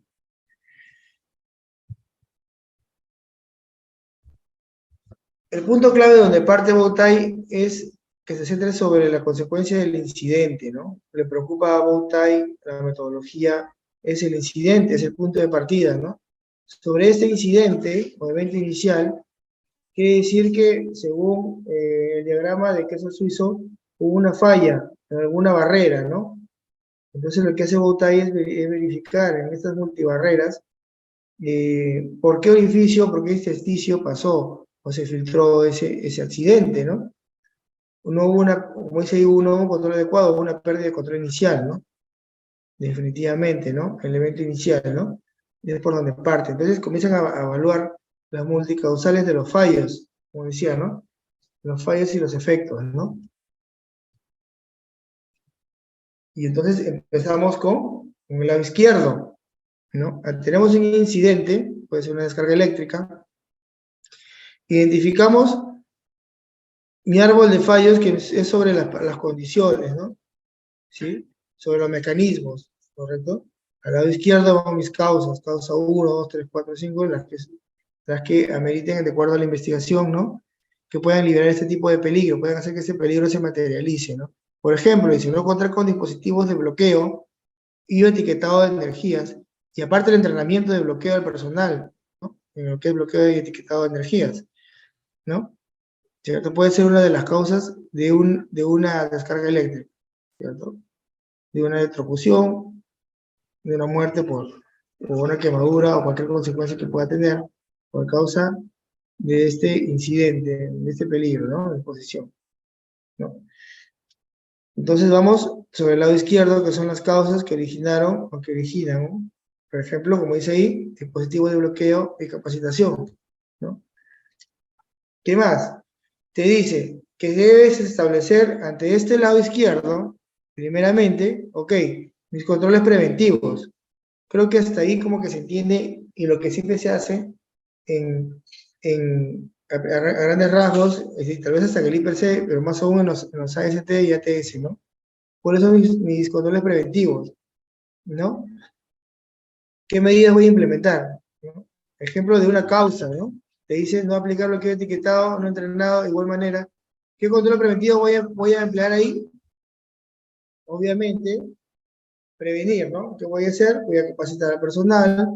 El punto clave donde parte Bowtie es que se centre sobre la consecuencia del incidente, ¿no? Le preocupa a Bowtie, la metodología, es el incidente, es el punto de partida, ¿no? Sobre este incidente, o evento inicial, quiere decir que, según el diagrama de queso suizo, hubo una falla en alguna barrera, ¿no? Entonces lo que hace Bowtie es verificar en estas multibarreras por qué orificio, por qué intersticio pasó, o se filtró ese accidente, ¿no? No hubo como dice ahí, no hubo un control adecuado, hubo una pérdida de control inicial, ¿no? Definitivamente, ¿no? El evento inicial, ¿no? Y es por donde parte. Entonces comienzan a evaluar las multicausales de los fallos, como decía, ¿no? Los fallos y los efectos, ¿no? Y entonces empezamos con el lado izquierdo, ¿no? Tenemos un incidente, puede ser una descarga eléctrica, identificamos mi árbol de fallos que es sobre las condiciones, ¿no? ¿Sí? Sobre los mecanismos, ¿correcto? Al lado izquierdo van mis causas, causa 1, 2, 3, 4, 5, las que ameriten de acuerdo a la investigación, ¿no? Que puedan liberar este tipo de peligro, puedan hacer que ese peligro se materialice, ¿no? Por ejemplo, dice, no contar con dispositivos de bloqueo y etiquetado de energías, y aparte el entrenamiento de bloqueo del personal, ¿no? En lo que es bloqueo y etiquetado de energías, ¿no? ¿Cierto? Puede ser una de las causas de una descarga eléctrica, ¿cierto? De una electrocución, de una muerte por una quemadura o cualquier consecuencia que pueda tener por causa de este incidente, de este peligro, ¿no? De exposición, ¿no? Entonces vamos sobre el lado izquierdo, que son las causas que originaron o que originan, ¿no? Por ejemplo, como dice ahí, dispositivos de bloqueo y capacitación, ¿no? ¿Qué más? Te dice que debes establecer ante este lado izquierdo, primeramente, ok, mis controles preventivos. Creo que hasta ahí como que se entiende y lo que siempre se hace a grandes rasgos, es decir, tal vez hasta en el IPC, pero más aún en los AST y ATS, ¿no? Por eso mis controles preventivos, ¿no? ¿Qué medidas voy a implementar? ¿No? Ejemplo de una causa, ¿no? Te dice no aplicar bloqueo etiquetado, no entrenado, de igual manera. ¿Qué control preventivo voy a emplear ahí? Obviamente, prevenir, ¿no? ¿Qué voy a hacer? Voy a capacitar al personal,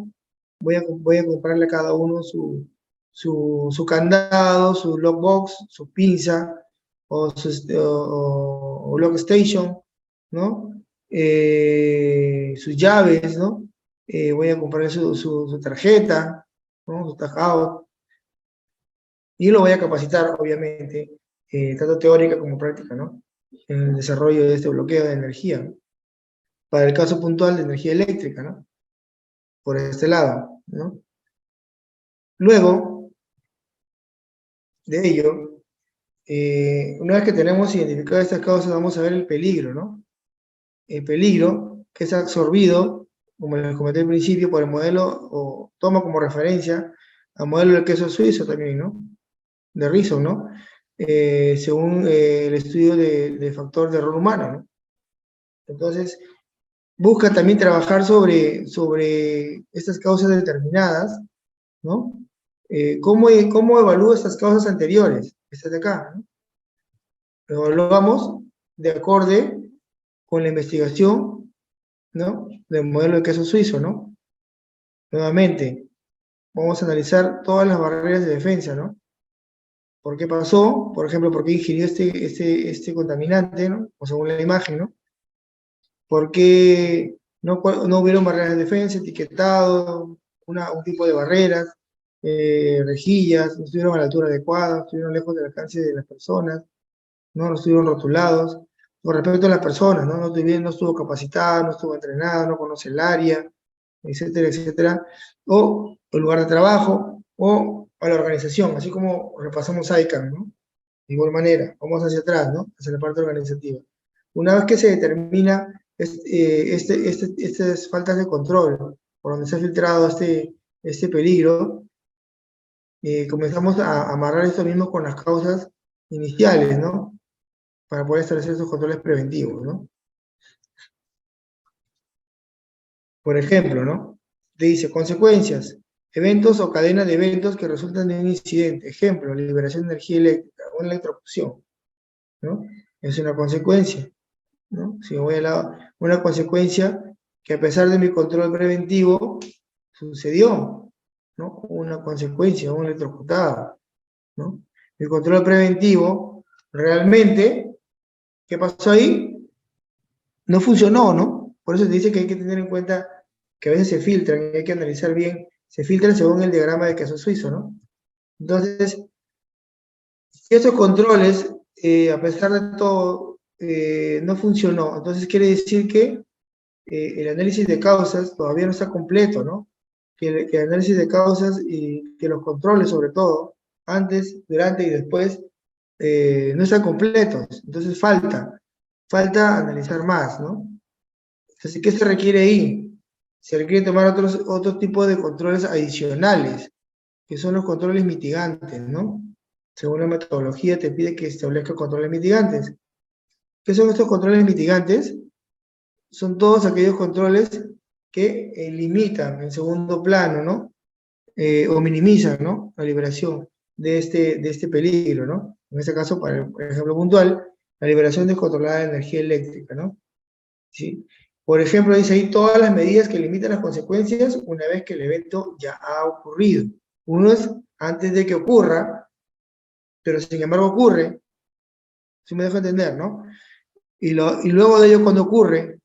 voy a comprarle a cada uno su candado, su lockbox, su pinza, o lock station, ¿no? Sus llaves, ¿no? Voy a comprarle su tarjeta, ¿no? Su tagout, y lo voy a capacitar, obviamente, tanto teórica como práctica, ¿no? En el desarrollo de este bloqueo de energía, ¿no? Para el caso puntual de energía eléctrica, ¿no? Por este lado, ¿no? Luego de ello, una vez que tenemos identificado estas causas, vamos a ver el peligro, ¿no? El peligro que es absorbido, como les comenté al principio, por el modelo, o toma como referencia al modelo del queso suizo también, ¿no? De Rison, ¿no? Según el estudio de factor de error humano, ¿no? Entonces, busca también trabajar sobre estas causas determinadas, ¿no? ¿Cómo evalúo estas causas anteriores? Estas de acá, ¿no? Evaluamos de acorde con la investigación, ¿no? Del modelo de queso suizo, ¿no? Nuevamente, vamos a analizar todas las barreras de defensa, ¿no? ¿Por qué pasó? Por ejemplo, ¿por qué ingirió este contaminante, ¿no? O según la imagen, ¿no? ¿Por qué no hubieron barreras de defensa, etiquetado, un tipo de barreras, rejillas, no estuvieron a la altura adecuada, estuvieron lejos del alcance de las personas, no estuvieron rotulados? Con respecto a las personas, ¿no? No estuvo capacitado, no estuvo entrenado, no conoce el área, etcétera, etcétera. O el lugar de trabajo, o a la organización, así como repasamos ICANN, ¿no? De igual manera, vamos hacia atrás, ¿no? Hacia la parte organizativa. Una vez que se determina estas faltas de control, por donde se ha filtrado este peligro, comenzamos a amarrar esto mismo con las causas iniciales, ¿no? Para poder establecer esos controles preventivos, ¿no? Por ejemplo, ¿no? Te dice, consecuencias, eventos o cadena de eventos que resultan de un incidente. Ejemplo, liberación de energía eléctrica o electrocución, ¿no? Es una consecuencia, ¿no? Si voy a una consecuencia que a pesar de mi control preventivo, sucedió, ¿no? Una consecuencia, un electrocutado, ¿no? Mi control preventivo, realmente, ¿qué pasó ahí? No funcionó, ¿no? Por eso te dice que hay que tener en cuenta que a veces se filtran, y hay que analizar bien, se filtran según el diagrama de caso suizo, ¿no? Entonces, Si estos controles, a pesar de todo, no funcionó, entonces quiere decir que el análisis de causas todavía no está completo, ¿no? Que el análisis de causas y que los controles, sobre todo, antes, durante y después, no están completos. Entonces falta analizar más, ¿no? Entonces, ¿qué se requiere ahí? Se requiere tomar otro tipo de controles adicionales, que son los controles mitigantes, ¿no? Según la metodología te pide que establezca controles mitigantes. ¿Qué son estos controles mitigantes? Son todos aquellos controles que limitan en segundo plano, ¿no? O minimizan, ¿no? La liberación de este peligro, ¿no? En este caso, para el ejemplo puntual, la liberación descontrolada de energía eléctrica, ¿no? ¿Sí? Por ejemplo, dice ahí todas las medidas que limitan las consecuencias una vez que el evento ya ha ocurrido. Uno es antes de que ocurra, pero sin embargo ocurre, si me dejo entender, ¿no? Y luego de ello, cuando ocurre,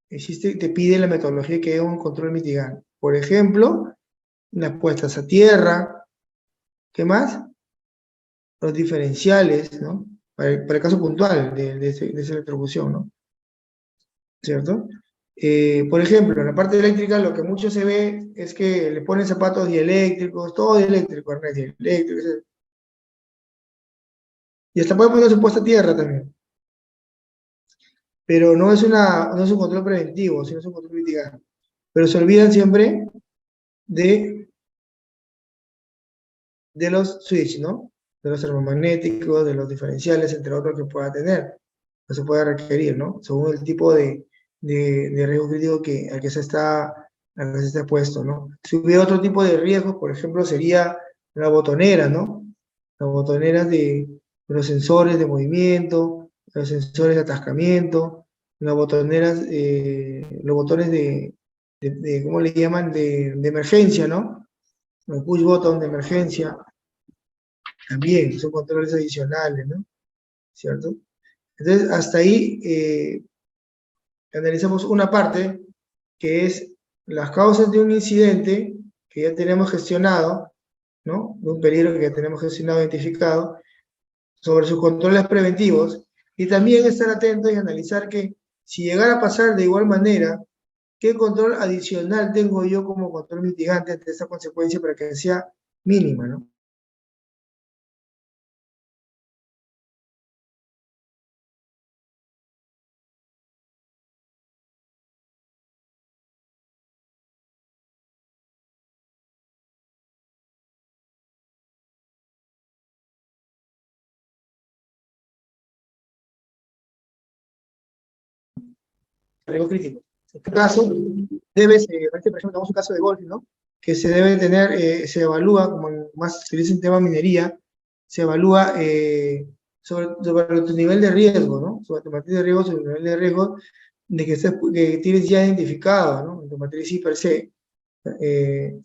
te pide la metodología que es un control mitigante. Por ejemplo, las puestas a tierra, ¿qué más? Los diferenciales, ¿no? Para el caso puntual de esa electrocución, ¿no? ¿Cierto? Por ejemplo, en la parte eléctrica lo que mucho se ve es que le ponen zapatos dieléctricos, todo dieléctrico, arnés dieléctrico, y hasta puede poner su puesta a tierra también. Pero no es un control preventivo, sino es un control mitigante. Pero se olvidan siempre de, de los switch, ¿no? De los termomagnéticos, de los diferenciales, entre otros que pueda tener, que se pueda requerir, ¿no? Según el tipo de riesgo crítico al que se está expuesto, ¿no? Si hubiera otro tipo de riesgos, por ejemplo, sería la botonera, ¿no? Las botoneras de los sensores de movimiento, los sensores de atascamiento, las botoneras, los botones ¿cómo le llaman? De emergencia, ¿no? Los push button de emergencia, también son controles adicionales, ¿no? ¿Cierto? Entonces, hasta ahí analizamos una parte que es las causas de un incidente que ya tenemos gestionado, ¿no? De un peligro que ya tenemos gestionado, identificado, sobre sus controles preventivos, y también estar atentos y analizar que si llegara a pasar de igual manera, ¿qué control adicional tengo yo como control mitigante ante esa consecuencia para que sea mínima, ¿no? Riesgo crítico. En este caso, por ejemplo, tenemos un caso de golf, ¿no? Que se debe tener, se evalúa, como más se dice en tema minería, se evalúa sobre tu nivel de riesgo, ¿no? Sobre tu matriz de riesgo, sobre tu nivel de riesgo de que tienes ya identificado, ¿no? En tu matriz sí per se. Eh,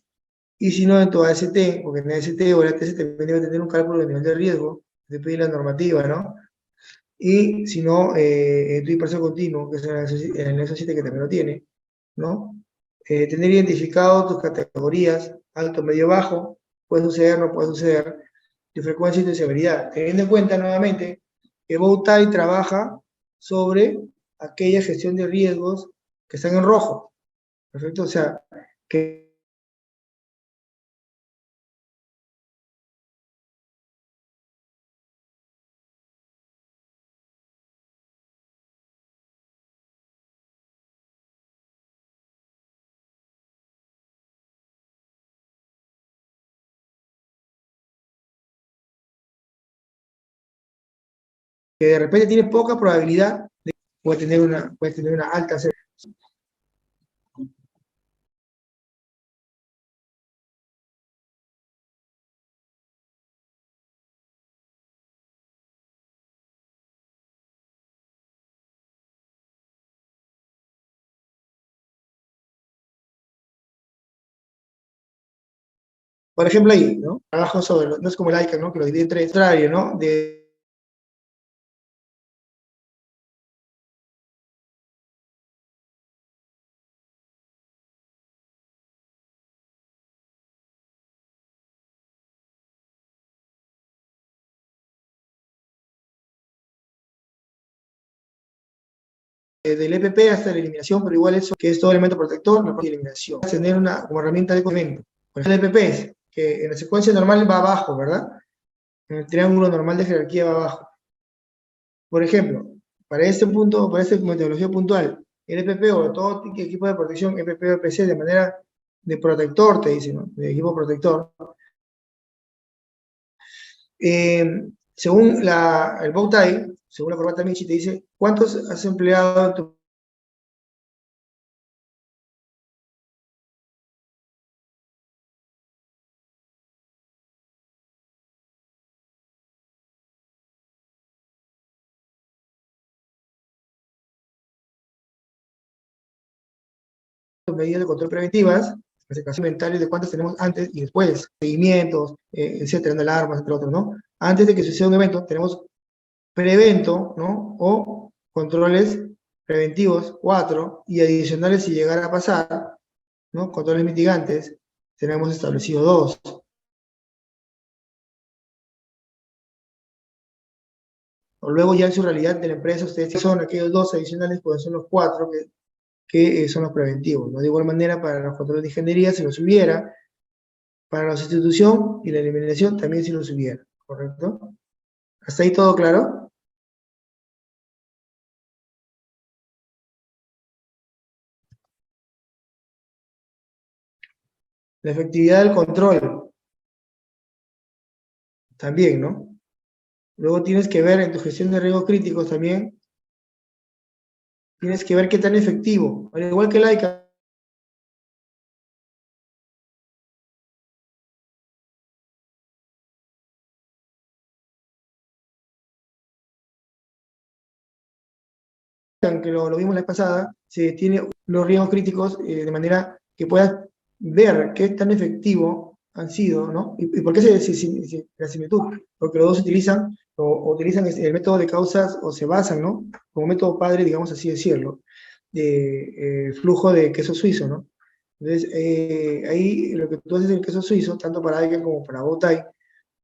y si no, en tu AST, porque en AST o el ATS también debe tener un cálculo de nivel de riesgo, te pide la normativa, ¿no? Y si no, tu dispersión continuo, que es el anexo 7 que también lo tiene, ¿no? Tener identificado tus categorías, alto, medio, bajo, puede suceder, no puede suceder, tu frecuencia y tu severidad, teniendo en cuenta nuevamente que Bowtie trabaja sobre aquella gestión de riesgos que están en rojo, ¿perfecto? O sea, que de repente tienes poca probabilidad de que puedes tener una alta severidad. Por ejemplo, ahí, ¿no? Trabajo no es como el ICANN, ¿no? Que lo divide en tres, ¿no? del EPP hasta la eliminación, pero igual eso que es todo elemento protector, la parte de eliminación. Tener una como herramienta de complemento. Por ejemplo, el EPP es que en la secuencia normal va abajo, ¿verdad? En el triángulo normal de jerarquía va abajo. Por ejemplo, para este punto, para esta metodología puntual, el EPP o todo equipo de protección EPP o EPC de manera de protector, te dice, ¿no? De equipo protector. Según el bow tie, según la corbata Michi, te dice cuántos has empleado en tu medidas de control preventivas, clasificación mentales de cuántas tenemos antes y después, seguimientos, etcétera, alarmas, entre otros, ¿no? Antes de que suceda un evento, tenemos prevento, ¿no? O controles preventivos, 4, y adicionales si llegara a pasar, ¿no? Controles mitigantes, tenemos establecido 2. O luego ya en su realidad de la empresa, ustedes son aquellos 2 adicionales, pues son los 4 que son los preventivos, ¿no? De igual manera, para los controles de ingeniería, si los hubiera, para la sustitución y la eliminación también si los hubiera, ¿correcto? ¿Hasta ahí todo claro? La efectividad del control, también, ¿no? Luego tienes que ver en tu gestión de riesgos críticos también, tienes que ver qué tan efectivo, al igual que el ICAM, que lo vimos la vez pasada, se tiene los riesgos críticos de manera que puedas ver qué tan efectivo han sido, ¿no? ¿Y por qué la similitud? Porque los dos utilizan, o utilizan el método de causas, o se basan, ¿no? Como método padre, digamos así decirlo, de flujo de queso suizo, ¿no? Entonces, ahí lo que tú haces en el queso suizo, tanto para Eigen como para Bowtie,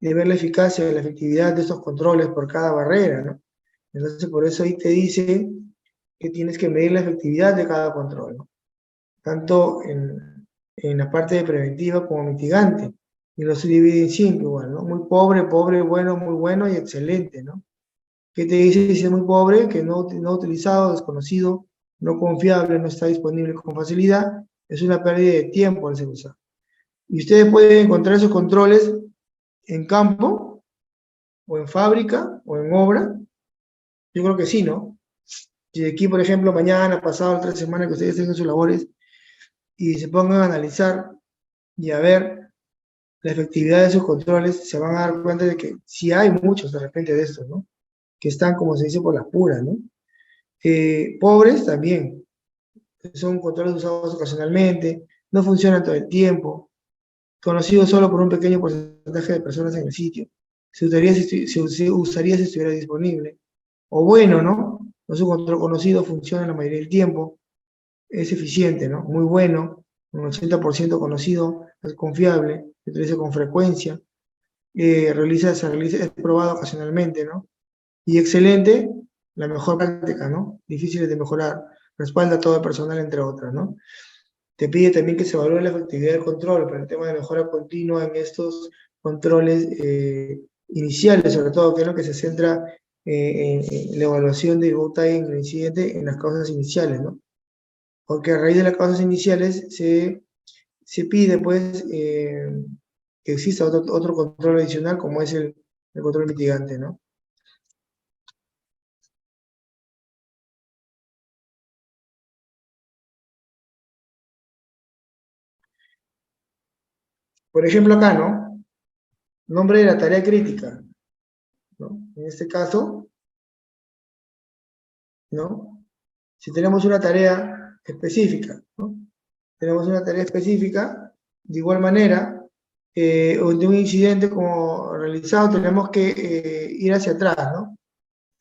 es ver la eficacia y la efectividad de estos controles por cada barrera, ¿no? Entonces, por eso ahí te dice que tienes que medir la efectividad de cada control, ¿no? Tanto en la parte de preventiva como mitigante. Y lo se divide en 5 igual, ¿no? Muy pobre, pobre, bueno, muy bueno y excelente, ¿no? ¿Qué te dice si es muy pobre? Que no utilizado, desconocido, no confiable, no está disponible con facilidad, es una pérdida de tiempo al ser usado. Y ustedes pueden encontrar esos controles en campo, o en fábrica, o en obra. Yo creo que sí, ¿no? Si de aquí, por ejemplo, mañana, pasado, 3 semanas que ustedes tengan sus labores y se pongan a analizar y a ver la efectividad de esos controles, se van a dar cuenta de que sí hay muchos de repente de estos, ¿no? Que están, como se dice, por las puras, ¿no? Pobres también, son controles usados ocasionalmente, no funcionan todo el tiempo, conocidos solo por un pequeño porcentaje de personas en el sitio. Se usaría si estuviera disponible. O bueno, ¿no? No es un control conocido, funciona la mayoría del tiempo, es eficiente, ¿no? Muy bueno, un 80% conocido, es confiable, se utiliza con frecuencia, es probado ocasionalmente, ¿no? Y excelente, la mejor práctica, ¿no? Difíciles de mejorar, respalda a todo el personal, entre otras, ¿no? Te pide también que se evalúe la efectividad del control para el tema de mejora continua en estos controles iniciales, sobre todo, que es lo que se centra en la evaluación del bow-tie en el incidente en las causas iniciales, ¿no? Porque a raíz de las causas iniciales se pide, pues, que exista otro control adicional, como es el control mitigante, ¿no? Por ejemplo, acá, ¿no? Nombre de la tarea crítica, ¿no? En este caso, ¿no? Si tenemos una tarea específica, ¿no? Tenemos una tarea específica, de igual manera, o de un incidente como realizado, tenemos que ir hacia atrás, ¿no?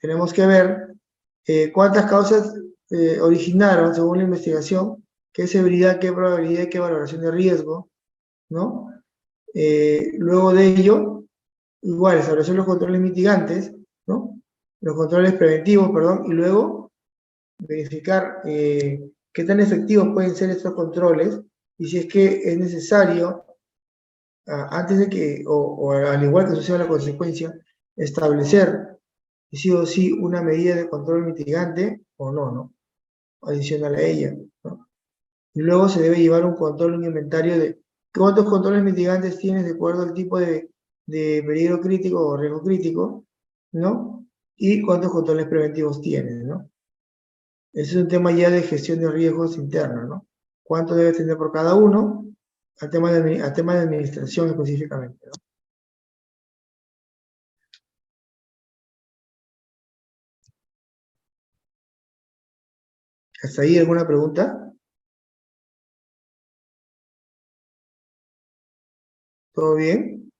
Tenemos que ver cuántas causas originaron, según la investigación, qué severidad, qué probabilidad, qué valoración de riesgo, ¿no? Luego de ello, igual, establecer los controles mitigantes, ¿no? Los controles preventivos, perdón, y luego verificar qué tan efectivos pueden ser estos controles y si es que es necesario, antes de que, o al igual que suceda la consecuencia, establecer sí o sí una medida de control mitigante o no, ¿no? Adicional a ella, ¿no? Y luego se debe llevar un control, un inventario de cuántos controles mitigantes tienes de acuerdo al tipo de peligro crítico o riesgo crítico, ¿no? Y cuántos controles preventivos tienes, ¿no? Ese es un tema ya de gestión de riesgos internos, ¿no? ¿Cuánto debes tener por cada uno? Al tema de administración específicamente, ¿no? ¿Hasta ahí alguna pregunta? ¿Todo bien?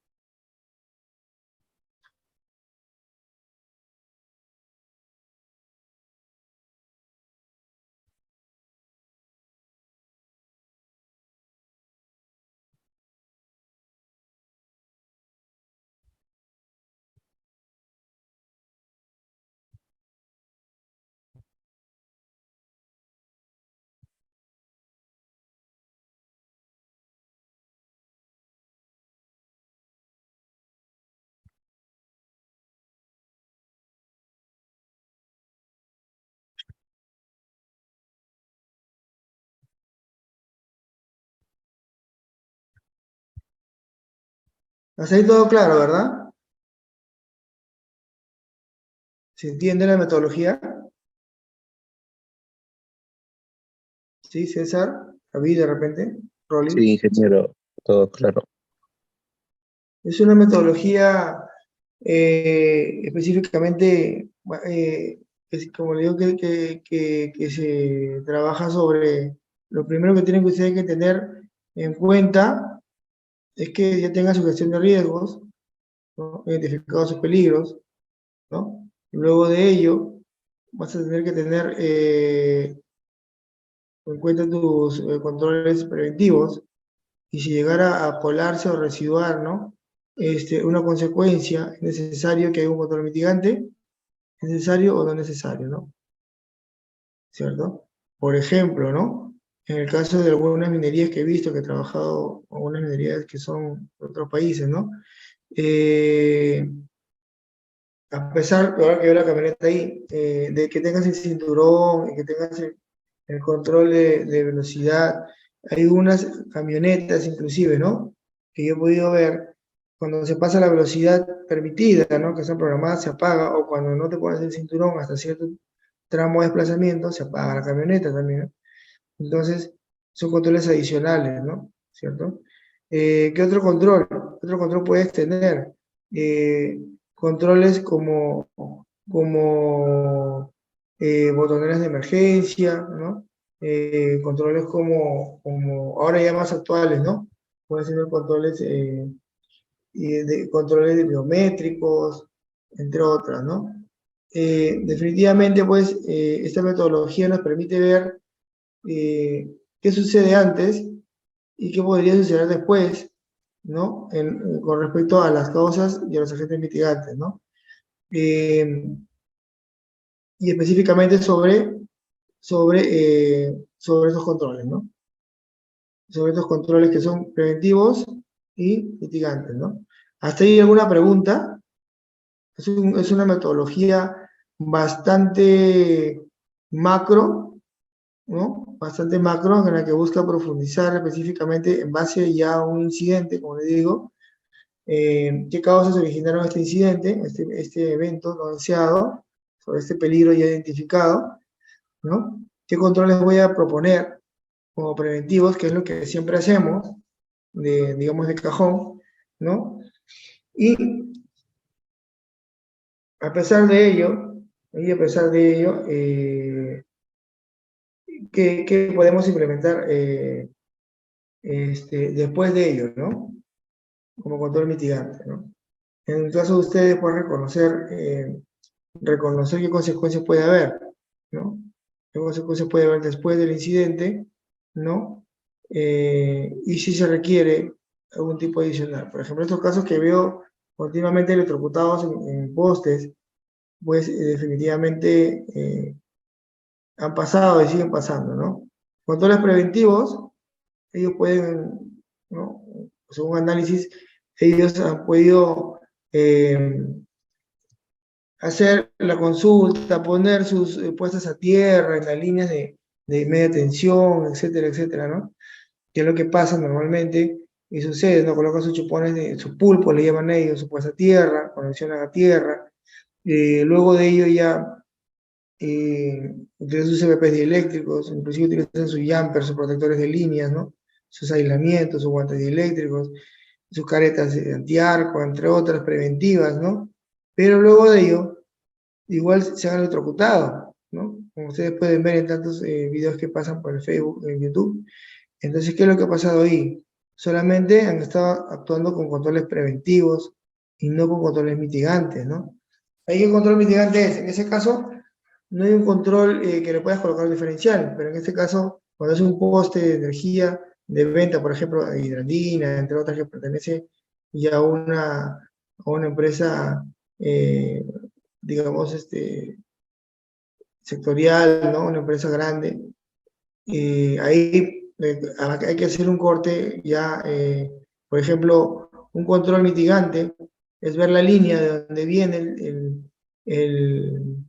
Hasta ahí todo claro, ¿verdad? ¿Se entiende la metodología? ¿Sí, César? ¿David de repente? Sí, ¿Rollins? ingeniero, todo claro. Es una metodología específicamente, como le digo, que se trabaja sobre, lo primero que tienen que ustedes que tener en cuenta es que ya tengan su gestión de riesgos, ¿no? Identificados sus peligros, ¿no? Luego de ello, vas a tener que tener en cuenta tus controles preventivos y si llegara a colarse o residuar, ¿no? Una consecuencia, es necesario que haya un control mitigante, ¿es necesario o no necesario, no? ¿Cierto? Por ejemplo, ¿no? En el caso de algunas minerías que he visto, que he trabajado con algunas minerías que son de otros países, ¿no? Eh, a pesar, ahora que veo la camioneta ahí, de que tengas el cinturón y que tengas el control de velocidad, hay unas camionetas inclusive, ¿no? Que yo he podido ver, cuando se pasa la velocidad permitida, ¿no? Que están programadas, se apaga, o cuando no te pones el cinturón hasta cierto tramo de desplazamiento, se apaga la camioneta también, ¿no? Entonces, son controles adicionales, ¿no? ¿Cierto? ¿Qué otro control? ¿Qué otro control puedes tener? Controles como botoneras de emergencia, ¿no? Controles como, ahora ya más actuales, ¿no? Pueden ser controles, controles biométricos, entre otras, ¿no? Definitivamente, pues, esta metodología nos permite ver qué sucede antes y qué podría suceder después, ¿no? Con respecto a las causas y a los agentes mitigantes, ¿no? Y específicamente sobre esos controles, ¿no? Sobre estos controles que son preventivos y mitigantes, ¿no? ¿Hasta ahí alguna pregunta? Es una metodología bastante macro, ¿no? Bastante macro, en la que busca profundizar específicamente en base ya a un incidente, como le digo, qué causas originaron este incidente, este evento no deseado, sobre este peligro ya identificado, ¿no? ¿Qué controles voy a proponer como preventivos, que es lo que siempre hacemos, digamos, de cajón, ¿no? Y a pesar de ello, ¿qué podemos implementar después de ello, ¿no? Como control mitigante, ¿no? En el caso de ustedes, pueden reconocer qué consecuencias puede haber, ¿no? ¿Qué consecuencias puede haber después del incidente, ¿no? Y si se requiere algún tipo adicional. Por ejemplo, estos casos que veo continuamente electrocutados en postes, pues definitivamente han pasado y siguen pasando, ¿no? Controles preventivos, ellos pueden, ¿no? Según análisis, ellos han podido hacer la consulta, poner sus puestas a tierra en las líneas de media tensión, etcétera, etcétera, ¿no? Que es lo que pasa normalmente y sucede, ¿no? Colocan sus chupones, sus pulpos, le llaman ellos, su puesta a tierra, conexión a la tierra, luego de ello ya utilizan sus CPPs dieléctricos, inclusive utilizan sus jumpers, sus protectores de líneas, ¿no? Sus aislamientos, sus guantes dieléctricos, sus caretas antiarco, entre otras preventivas, ¿no? Pero luego de ello, igual se han electrocutado, ¿no? Como ustedes pueden ver en tantos videos que pasan por el Facebook, en YouTube. Entonces, ¿qué es lo que ha pasado ahí? Solamente han estado actuando con controles preventivos y no con controles mitigantes, ¿no? ¿Ahí qué control mitigante es? En ese caso, no hay un control que le puedas colocar un diferencial, pero en este caso, cuando es un poste de energía de venta, por ejemplo, de Hidrandina, entre otras que pertenece ya a una empresa, digamos, sectorial, ¿no? Una empresa grande, ahí hay que hacer un corte ya, por ejemplo, un control mitigante es ver la línea de donde viene el,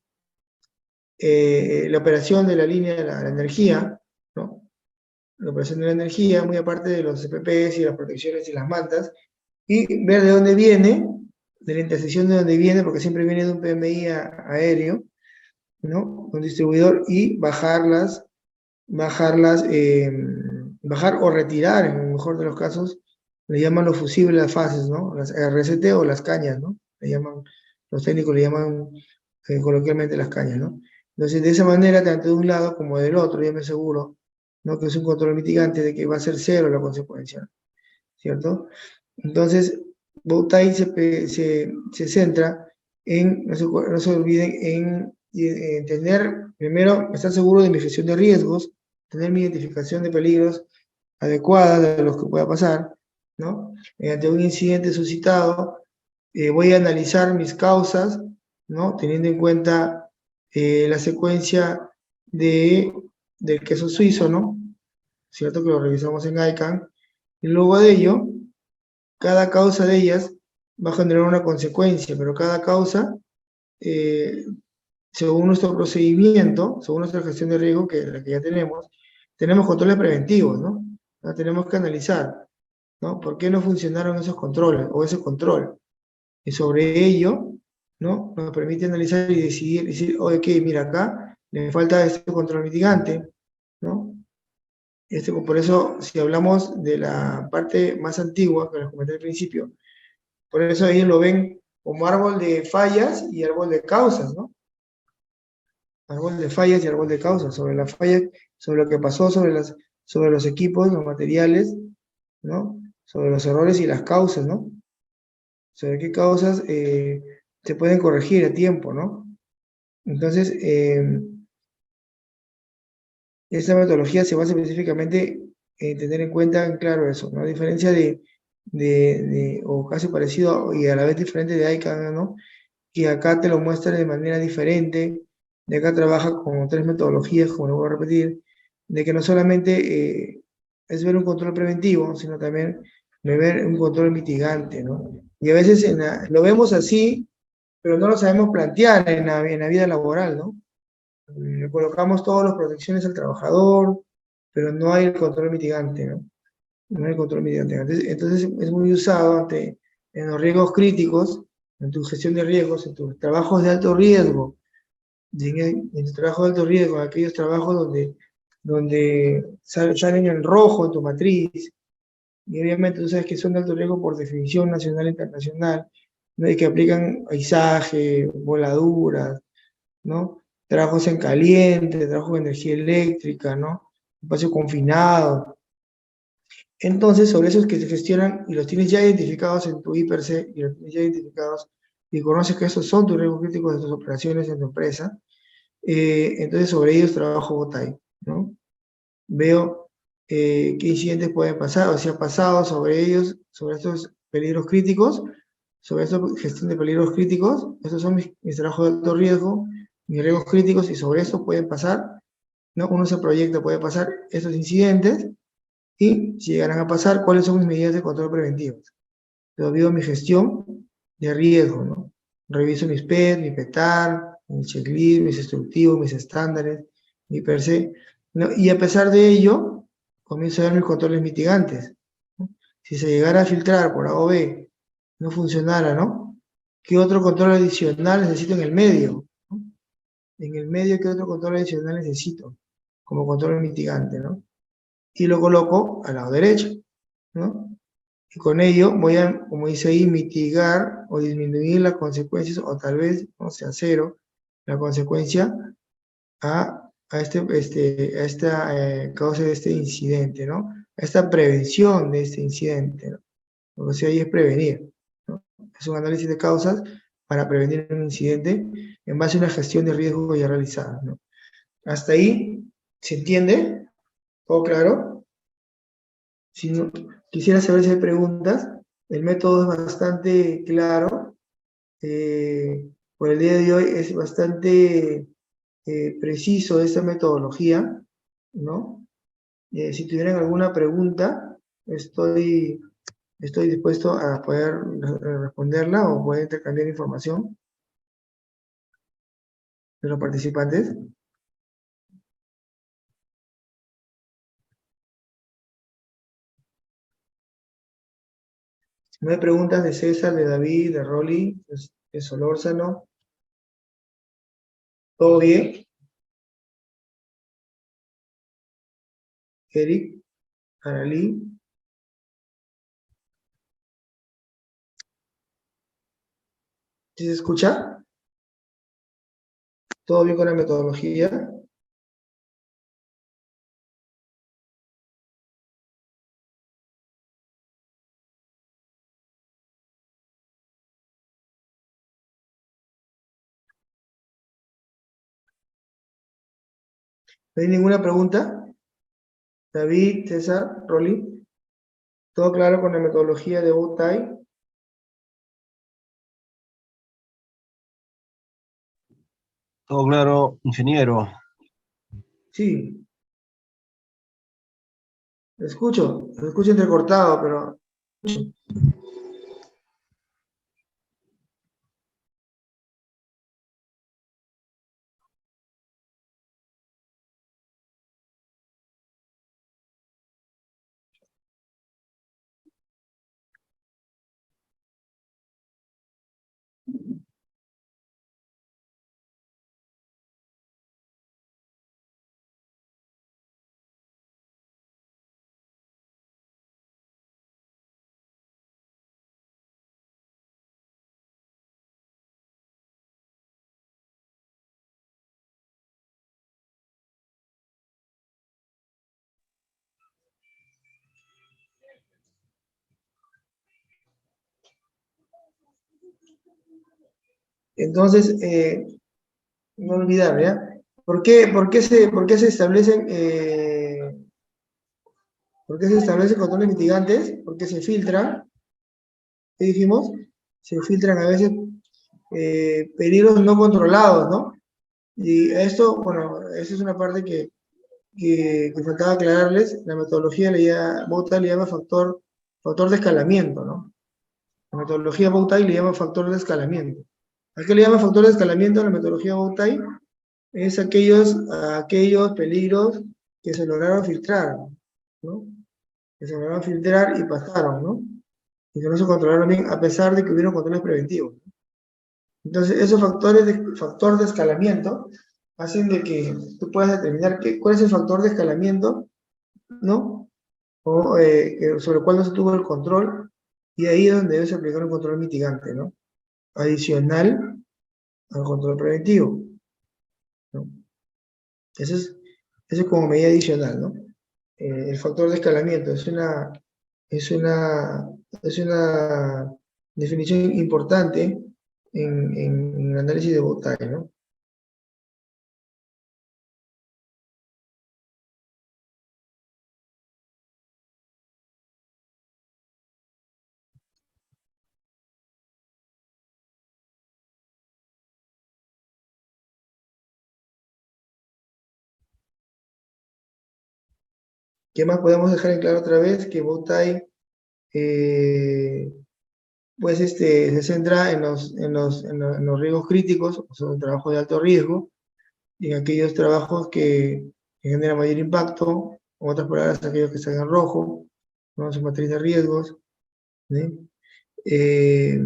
la operación de la línea de la energía, ¿no? La operación de la energía, muy aparte de los CPPs y las protecciones y las mantas, y ver de dónde viene, de la intersección de dónde viene, porque siempre viene de un PMI aéreo, ¿no? Un distribuidor, y bajarlas, bajar o retirar, en el mejor de los casos, le llaman los fusibles las fases, ¿no? Las RCT o las cañas, ¿no? Le llaman, los técnicos le llaman coloquialmente las cañas, ¿no? Entonces, de esa manera, tanto de un lado como del otro, yo me aseguro, ¿no? Que es un control mitigante de que va a ser cero la consecuencia, ¿cierto? Entonces, Bowtie se centra en, no se olviden, en tener, primero, estar seguro de mi gestión de riesgos, tener mi identificación de peligros adecuada de los que pueda pasar, ¿no? Ante un incidente suscitado, voy a analizar mis causas, ¿no? Teniendo en cuenta la secuencia del queso suizo, ¿no? ¿Cierto? Que lo revisamos en ICANN. Y luego de ello, cada causa de ellas va a generar una consecuencia, pero cada causa, según nuestro procedimiento, según nuestra gestión de riesgo, que la que ya tenemos controles preventivos, ¿no? Tenemos que analizar, ¿no? ¿Por qué no funcionaron esos controles o ese control? Y sobre ello, ¿no? Nos permite analizar y decir, oye, ok, mira acá, le falta este control mitigante, ¿no? Por eso, si hablamos de la parte más antigua, que les comenté al principio, por eso ellos lo ven como árbol de fallas y árbol de causas, ¿no? Árbol de fallas y árbol de causas. Sobre las fallas, sobre lo que pasó, sobre los equipos, los materiales, ¿no? Sobre los errores y las causas, ¿no? Sobre qué causas se pueden corregir a tiempo, ¿no? Entonces, esta metodología se basa específicamente en tener en cuenta, claro, eso, ¿no? A diferencia o casi parecido y a la vez diferente de ICANN, ¿no? Que acá te lo muestra de manera diferente, de acá trabaja con 3 metodologías, como lo voy a repetir, de que no solamente es ver un control preventivo, sino también de ver un control mitigante, ¿no? Y a veces lo vemos así, pero no lo sabemos plantear en la vida laboral, ¿no? Le colocamos todas las protecciones al trabajador, pero no hay el control mitigante, ¿no? No hay control mitigante. Entonces es muy usado en los riesgos críticos, en tu gestión de riesgos, en tus trabajos de alto riesgo, en tu trabajo de alto riesgo, en aquellos trabajos donde salen en rojo en tu matriz, y obviamente tú sabes que son de alto riesgo por definición nacional e internacional, ¿no? Y que aplican paisaje, voladuras, ¿no? Trabajos en caliente, trabajo de energía eléctrica, ¿no? Espacio confinado. Entonces, sobre esos que se gestionan y los tienes ya identificados en tu IPRC y los tienes ya identificados y conoces que esos son tus riesgos críticos de tus operaciones en tu empresa, entonces sobre ellos trabajo Bowtie, ¿no? Veo qué incidentes pueden pasar o si ha pasado sobre ellos, sobre estos peligros críticos, sobre esta gestión de peligros críticos. Estos son mis trabajos de alto riesgo, mis riesgos críticos, y sobre eso pueden pasar ¿no? Uno se proyecta, puede pasar estos incidentes, y si llegarán a pasar, ¿cuáles son mis medidas de control preventivas? Yo vivo mi gestión de riesgo, ¿no? Reviso mis PET, mi PETAR, mi checklist, mis instructivos, mis estándares, mi per se, ¿no? Y a pesar de ello, comienzo a ver mis controles mitigantes, ¿no? Si se llegara a filtrar por A o B, no funcionara, ¿no? ¿Qué otro control adicional necesito en el medio? ¿No? En el medio, ¿qué otro control adicional necesito? Como control mitigante, ¿no? Y lo coloco al lado derecho, ¿no? Y con ello voy a, como dice ahí, mitigar o disminuir las consecuencias, o tal vez, no sé, a cero, la consecuencia a esta causa de este incidente, ¿no? A esta prevención de este incidente, ¿no? Lo que se ahí es prevenir, ¿no? Es un análisis de causas para prevenir un incidente en base a una gestión de riesgo ya realizada, ¿no? Hasta ahí, ¿se entiende? ¿Todo claro? Si no, quisiera saber si hay preguntas. El método es bastante claro. Por el día de hoy es bastante preciso esta metodología, ¿no? Si tuvieran alguna pregunta, estoy dispuesto a poder responderla o poder intercambiar información de los participantes. No hay preguntas de César, de David, de Rolly, de Solórzano. ¿Todo bien? Eric, Aralí. ¿Sí se escucha? ¿Todo bien con la metodología? ¿No hay ninguna pregunta? David, César, Rolly, ¿todo claro con la metodología de Bowtie? Todo claro, ingeniero. Sí, lo escucho entrecortado, pero entonces, no olvidar, ¿ya? ¿Por qué se establecen, por qué se establecen controles mitigantes? ¿Por qué se filtran? ¿Qué dijimos? Se filtran a veces peligros no controlados, ¿no? Y esto, bueno, esa es una parte que faltaba aclararles. La metodología Bowtie le llama factor de escalamiento, ¿no? La metodología Bowtie le llama factor de escalamiento. ¿A qué le llama factor de escalamiento a la metodología Bowtie? Es aquellos peligros que se lograron filtrar, ¿no? Que se lograron filtrar y pasaron, ¿no? Y que no se controlaron bien a pesar de que hubieron controles preventivos. Entonces, esos factor de escalamiento hacen de que tú puedas determinar cuál es el factor de escalamiento, ¿no? O, sobre el cual no se tuvo el control, y ahí es donde debe ser aplicar un control mitigante, ¿no? Adicional al control preventivo, ¿no? Eso es, eso es como medida adicional, ¿no? El factor de escalamiento es una, es una definición importante en el análisis de Botay, ¿no? ¿Qué más podemos dejar en claro otra vez? Que Bowtie pues se centra en los riesgos críticos, o sea, un trabajo de alto riesgo, y en aquellos trabajos que generan mayor impacto, en otras palabras, aquellos que están en rojo, ¿no? Su matriz de riesgos, ¿sí? Eh,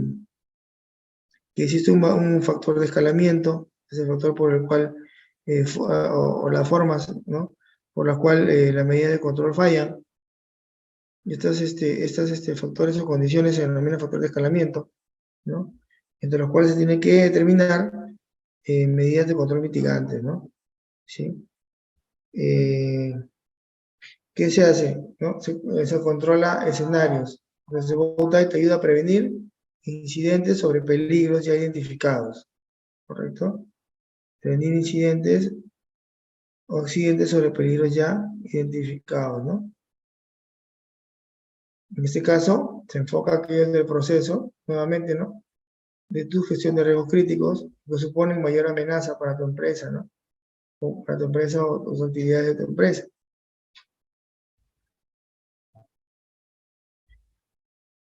que existe un factor de escalamiento, es el factor por el cual, o las formas, ¿no? Por las cuales las medidas de control fallan. Y estas factores o condiciones se denominan factor de escalamiento, ¿no? Entre los cuales se tiene que determinar medidas de control mitigantes, ¿no? ¿Sí? Eh, ¿Qué se hace? ¿No? Se controla escenarios. Entonces, Bowtie te ayuda a prevenir incidentes sobre peligros ya identificados, ¿correcto? Prevenir incidentes o accidentes sobre peligros ya identificados, ¿no? En este caso, se enfoca aquello del proceso, nuevamente, ¿no? De tu gestión de riesgos críticos, que suponen mayor amenaza para tu empresa, ¿no? O para tu empresa o tus actividades de tu empresa.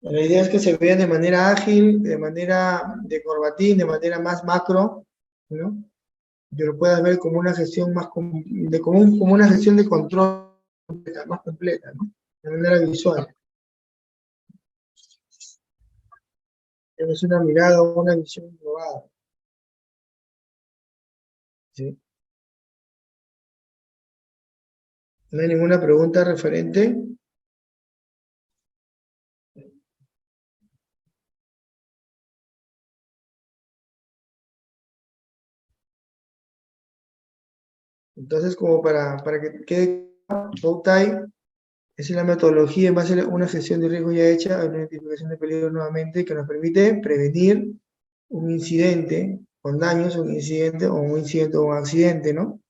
La idea es que se vean de manera ágil, de manera de corbatín, de manera más macro, ¿no? Que lo puedas ver como una gestión más como una gestión de control más completa, ¿no? De manera visual. Es una mirada o una visión global, ¿sí? ¿No hay ninguna pregunta referente? Entonces, como para que quede Bowtie, es la metodología en base a una gestión de riesgo ya hecha, a una identificación de peligro nuevamente, que nos permite prevenir un incidente con daños, un incidente o un accidente, ¿no?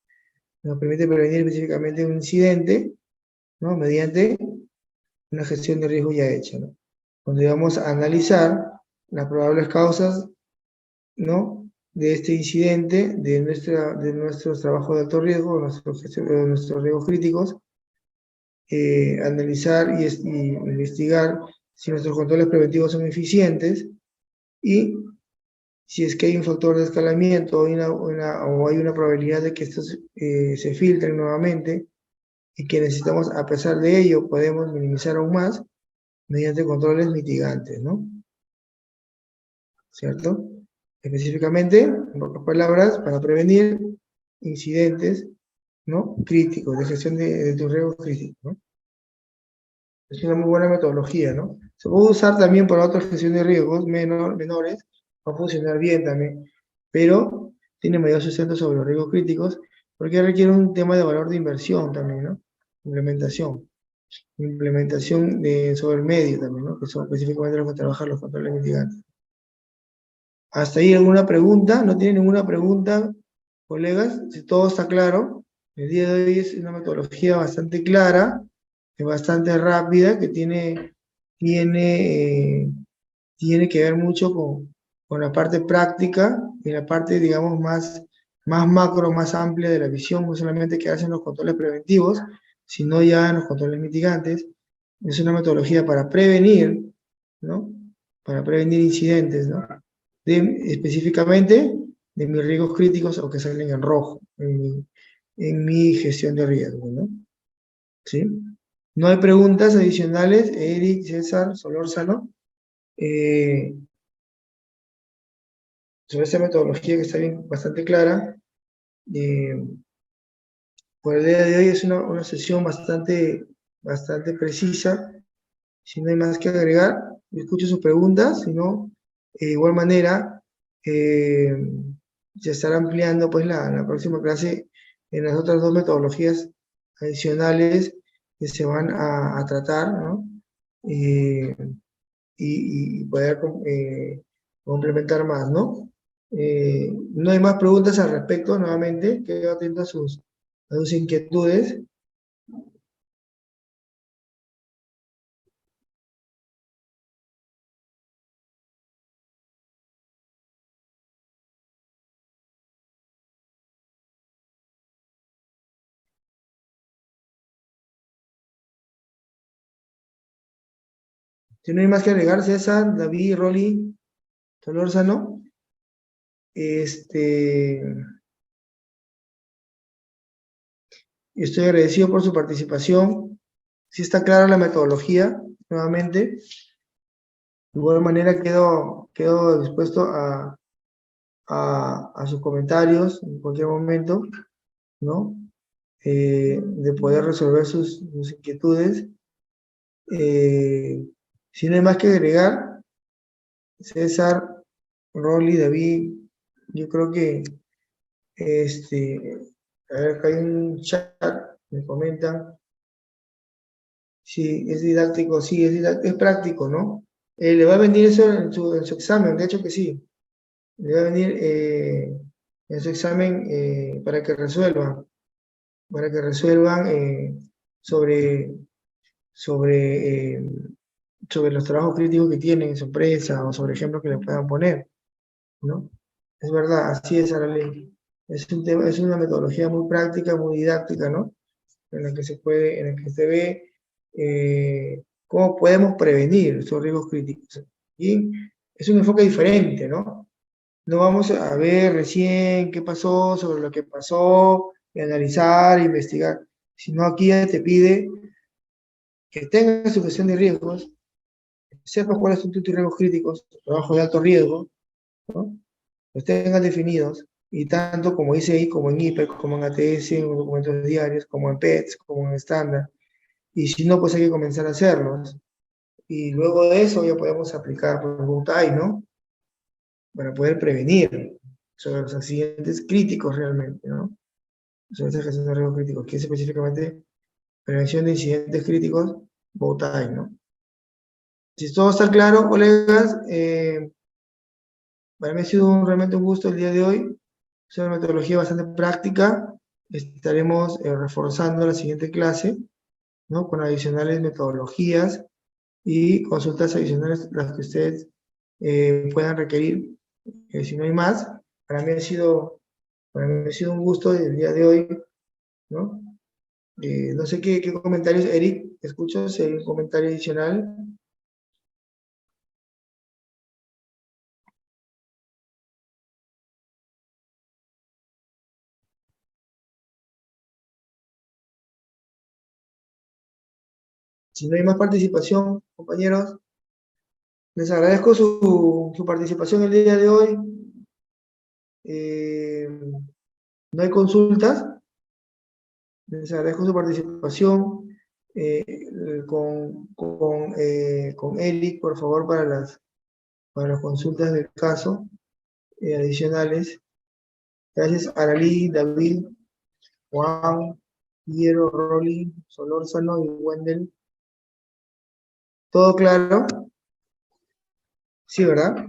Nos permite prevenir específicamente un incidente, ¿no? Mediante una gestión de riesgo ya hecha, ¿no? Donde vamos a analizar las probables causas, ¿no? De este incidente, de nuestros trabajos de alto riesgo, de nuestros riesgos críticos, analizar y investigar si nuestros controles preventivos son eficientes y si es que hay un factor de escalamiento o hay una probabilidad de que estos se filtren nuevamente y que necesitamos, a pesar de ello, podemos minimizar aún más mediante controles mitigantes, ¿no? ¿Cierto? Específicamente, en pocas palabras, para prevenir incidentes, ¿no? Críticos, de gestión de tus riesgos críticos, ¿no? Es una muy buena metodología, ¿no? Se puede usar también para otra gestión de riesgos menores, va a funcionar bien también, pero tiene mayor sustento sobre los riesgos críticos, porque requiere un tema de valor de inversión también, ¿no? Implementación. Sobre el medio también, ¿no? Que son específicamente los que trabajan los controles mitigantes. ¿Hasta ahí alguna pregunta? ¿No tiene ninguna pregunta, colegas? Si todo está claro, el día de hoy es una metodología bastante clara, bastante rápida, que tiene que ver mucho con la parte práctica y la parte, digamos, más macro, más amplia de la visión, no solamente que hacen los controles preventivos, sino ya en los controles mitigantes. Es una metodología para prevenir, ¿no? Para prevenir incidentes, ¿no? Específicamente de mis riesgos críticos o que salen en rojo en mi gestión de riesgo, ¿no? ¿Sí? No hay preguntas adicionales, Eric, César, Solórzano, eh, sobre esa metodología que está bien, bastante clara. Eh, por el día de hoy es una sesión bastante precisa. Si no hay más que agregar, yo escucho sus preguntas, si no, de igual manera, eh, se estará ampliando pues la próxima clase en las otras dos metodologías adicionales que se van a tratar, ¿no? Eh, y poder complementar más, ¿no? No hay más preguntas al respecto, nuevamente, quedo atento a sus inquietudes. Si no hay más que agregar, César, David, Rolly, Solórzano, estoy agradecido por su participación. Si está clara la metodología, nuevamente. De igual manera quedo dispuesto a sus comentarios en cualquier momento, ¿no? De poder resolver sus inquietudes. Si no hay más que agregar, César, Rolly, David, yo creo que a ver, acá hay un chat, me comentan. Sí, es didáctico, sí, es práctico, ¿no? Le va a venir eso en su examen, de hecho que sí. Le va a venir en su examen para que resuelvan sobre, sobre los trabajos críticos que tienen en su empresa o sobre ejemplos que le puedan poner, ¿no? Es verdad, así es, Araley. Es una metodología muy práctica, muy didáctica, ¿no? En la que se ve cómo podemos prevenir esos riesgos críticos. Y es un enfoque diferente, ¿no? No vamos a ver recién qué pasó sobre lo que pasó, y analizar, investigar, sino aquí ya te pide que tengas su gestión de riesgos, sepas cuáles son tus riesgos críticos, trabajos de alto riesgo, ¿no? Los tengas definidos, y tanto como dice ahí, como en IPEC, como en ATS, en documentos diarios, como en PETS, como en estándar, y si no, pues hay que comenzar a hacerlos, y luego de eso ya podemos aplicar por Bowtie, ¿no? Para poder prevenir sobre los accidentes críticos realmente, ¿no? Sobre esta gestión de riesgos críticos, que es específicamente prevención de incidentes críticos, Bowtie, ¿no? Si todo está claro, colegas, para mí ha sido realmente un gusto el día de hoy. Es una metodología bastante práctica. Estaremos reforzando la siguiente clase, ¿no? Con adicionales metodologías y consultas adicionales, las que ustedes puedan requerir. Si no hay más, para mí ha sido un gusto el día de hoy, ¿no? No sé qué comentarios, Eric, escucho si hay un comentario adicional. Si no hay más participación, compañeros, les agradezco su participación el día de hoy. No hay consultas. Les agradezco su participación. Con Eric, por favor, para las consultas del caso adicionales. Gracias, Aralí, David, Juan, Piero, Rolly, Solórzano y Wendel. ¿Todo claro? Sí, ¿verdad?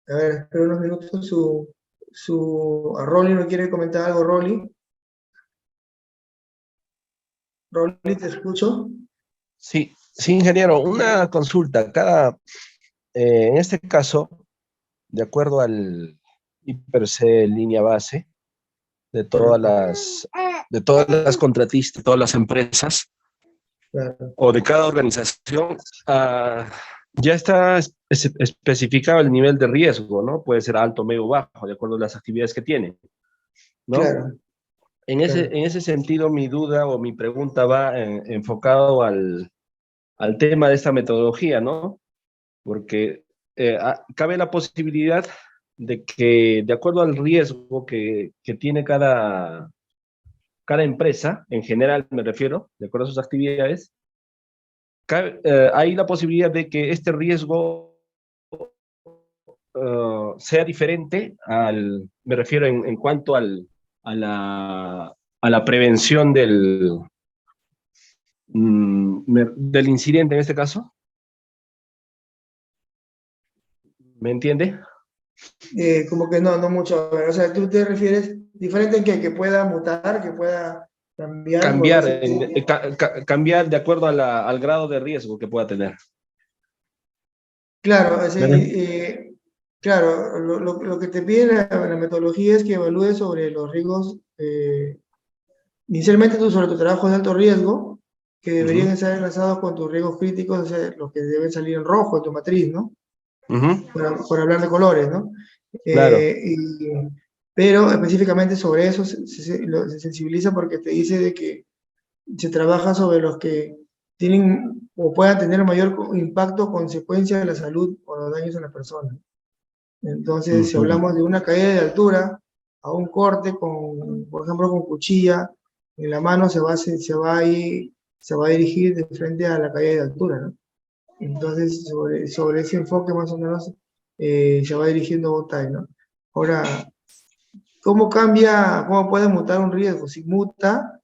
A ver, espero unos minutos. A Rolly no quiere comentar algo, Rolly. Rolly, te escucho. Sí, sí, ingeniero, una consulta. En este caso, de acuerdo al IPRC línea base de todas las contratistas, todas las empresas, Claro. o de cada organización, ya está especificado el nivel de riesgo, ¿no? Puede ser alto, medio, bajo, de acuerdo a las actividades que tiene, ¿no? Claro. En ese sentido, mi duda o mi pregunta va enfocado al tema de esta metodología, ¿no? Porque cabe la posibilidad de que, de acuerdo al riesgo que tiene cada empresa, en general me refiero, de acuerdo a sus actividades, hay la posibilidad de que este riesgo sea diferente me refiero en cuanto a la prevención del incidente en este caso. ¿Me entiende? Como que no mucho. O sea, ¿tú te refieres diferente en que pueda mutar, que pueda cambiar? Cambiar de acuerdo al grado de riesgo que pueda tener. Claro, claro, lo que te pide la metodología es que evalúes sobre los riesgos, inicialmente sobre tu trabajo de alto riesgo, que deberían estar enlazados con tus riesgos críticos, o sea, los que deben salir en rojo en tu matriz, ¿no? Por hablar de colores, ¿no? Claro. Pero específicamente sobre eso se sensibiliza porque te dice de que se trabaja sobre los que tienen o puedan tener mayor impacto o consecuencia de la salud o los daños a la persona. Entonces, si hablamos de una caída de altura, a un corte, por ejemplo, con cuchilla, en la mano se va a dirigir de frente a la caída de altura, ¿no? Entonces, sobre ese enfoque más o menos se va dirigiendo Botay, ¿no? Ahora, ¿cómo puede mutar un riesgo? Si muta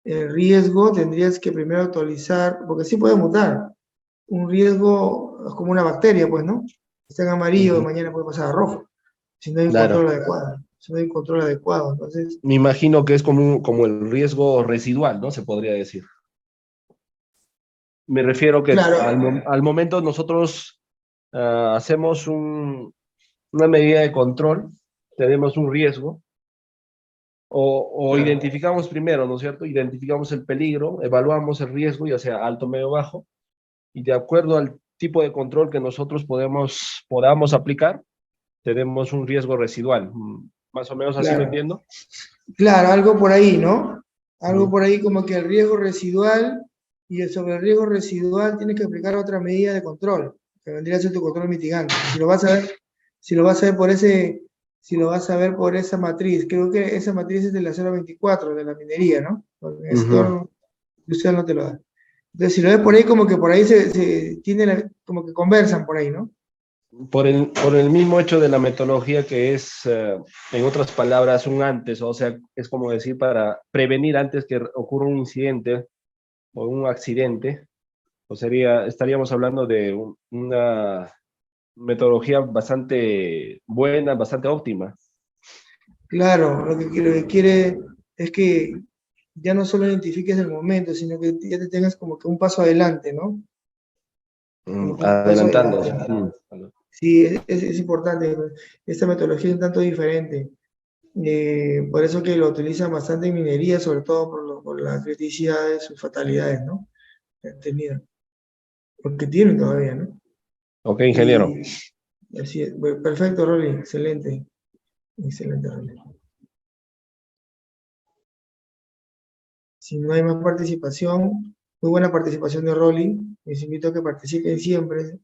el riesgo, tendrías que primero actualizar, porque sí puede mutar. Un riesgo es como una bacteria, pues, ¿no? Está en amarillo, mañana puede pasar a rojo, si no hay un control adecuado. Si no hay un control adecuado, entonces... Me imagino que es como el riesgo residual, ¿no? Se podría decir. Me refiero que Claro. al momento nosotros hacemos una medida de control, tenemos un riesgo, o identificamos primero, ¿no es cierto? Identificamos el peligro, evaluamos el riesgo, ya sea alto, medio, bajo, y de acuerdo al tipo de control que nosotros podamos aplicar, tenemos un riesgo residual. Más o menos así lo entiendo. Claro, algo por ahí, ¿no? Algo Ujú. por ahí como que el riesgo residual, y sobre el riesgo residual tienes que aplicar otra medida de control, que vendría a ser tu control mitigante. Si lo vas a ver por esa matriz, creo que esa matriz es de la 024, de la minería, ¿no? Porque esto usted no te lo da. Entonces, si lo ves por ahí, como que por ahí como que conversan por ahí, ¿no? Por el mismo hecho de la metodología que es, en otras palabras, un antes, o sea, es como decir para prevenir antes que ocurra un incidente o un accidente, estaríamos hablando de una metodología bastante buena, bastante óptima. Claro, lo que quiere es que ya no solo identifiques el momento, sino que ya te tengas como que un paso adelante, ¿no? Como que un paso Adelantando. adelante. Sí, es importante. Esta metodología es un tanto diferente. Por eso que lo utilizan bastante en minería, sobre todo por las criticidades, sus fatalidades, ¿no? Que han tenido. Porque tienen todavía, ¿no? Ok, ingeniero. Y así es. Bueno, perfecto, Rolly. Excelente. Excelente, Rolly. Si no hay más participación, muy buena participación de Rolly. Les invito a que participen siempre,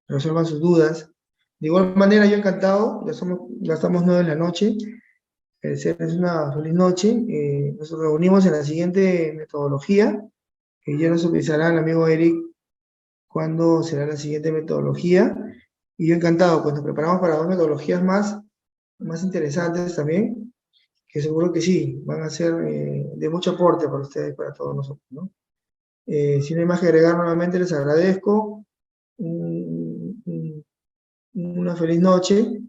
resuelvan sus dudas. De igual manera, yo encantado, ya estamos 9 de la noche. Es una feliz noche. Nos reunimos en la siguiente metodología, que ya nos utilizará el amigo Eric cuándo será la siguiente metodología. Y yo encantado, pues nos preparamos para dos metodologías más interesantes también, que seguro que sí, van a ser de mucho aporte para ustedes, para todos nosotros, ¿no? Si no hay más que agregar, nuevamente les agradezco. Una feliz noche.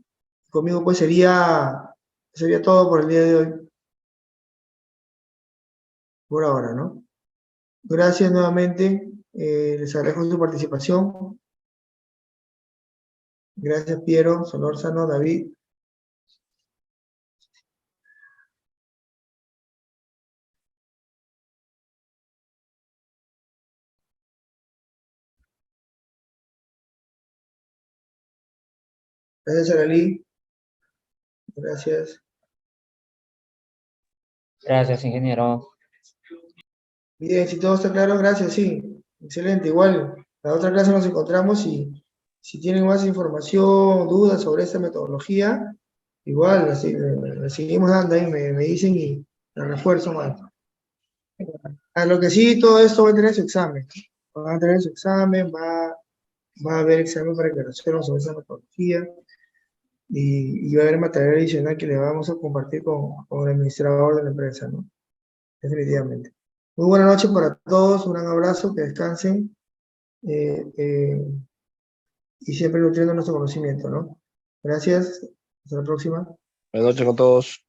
Conmigo pues sería todo por el día de hoy, por ahora, ¿no? Gracias nuevamente, les agradezco su participación. Gracias Piero, Solórzano, David. Gracias Aralí. Gracias. Gracias, ingeniero. Bien, si todo está claro, gracias, sí. Excelente, igual. La otra clase nos encontramos y si tienen más información, dudas sobre esta metodología, igual, así, le seguimos dando ahí, me dicen y la refuerzo más. A lo que sí, todo esto va a tener su examen. Va a tener su examen, va a haber examen para que resuelvan sobre esa metodología y va a haber material adicional que le vamos a compartir con el administrador de la empresa, ¿no? Definitivamente. Muy buena noche para todos, un gran abrazo, que descansen y siempre nutriendo nuestro conocimiento, ¿no? Gracias, hasta la próxima. Buenas noches con todos.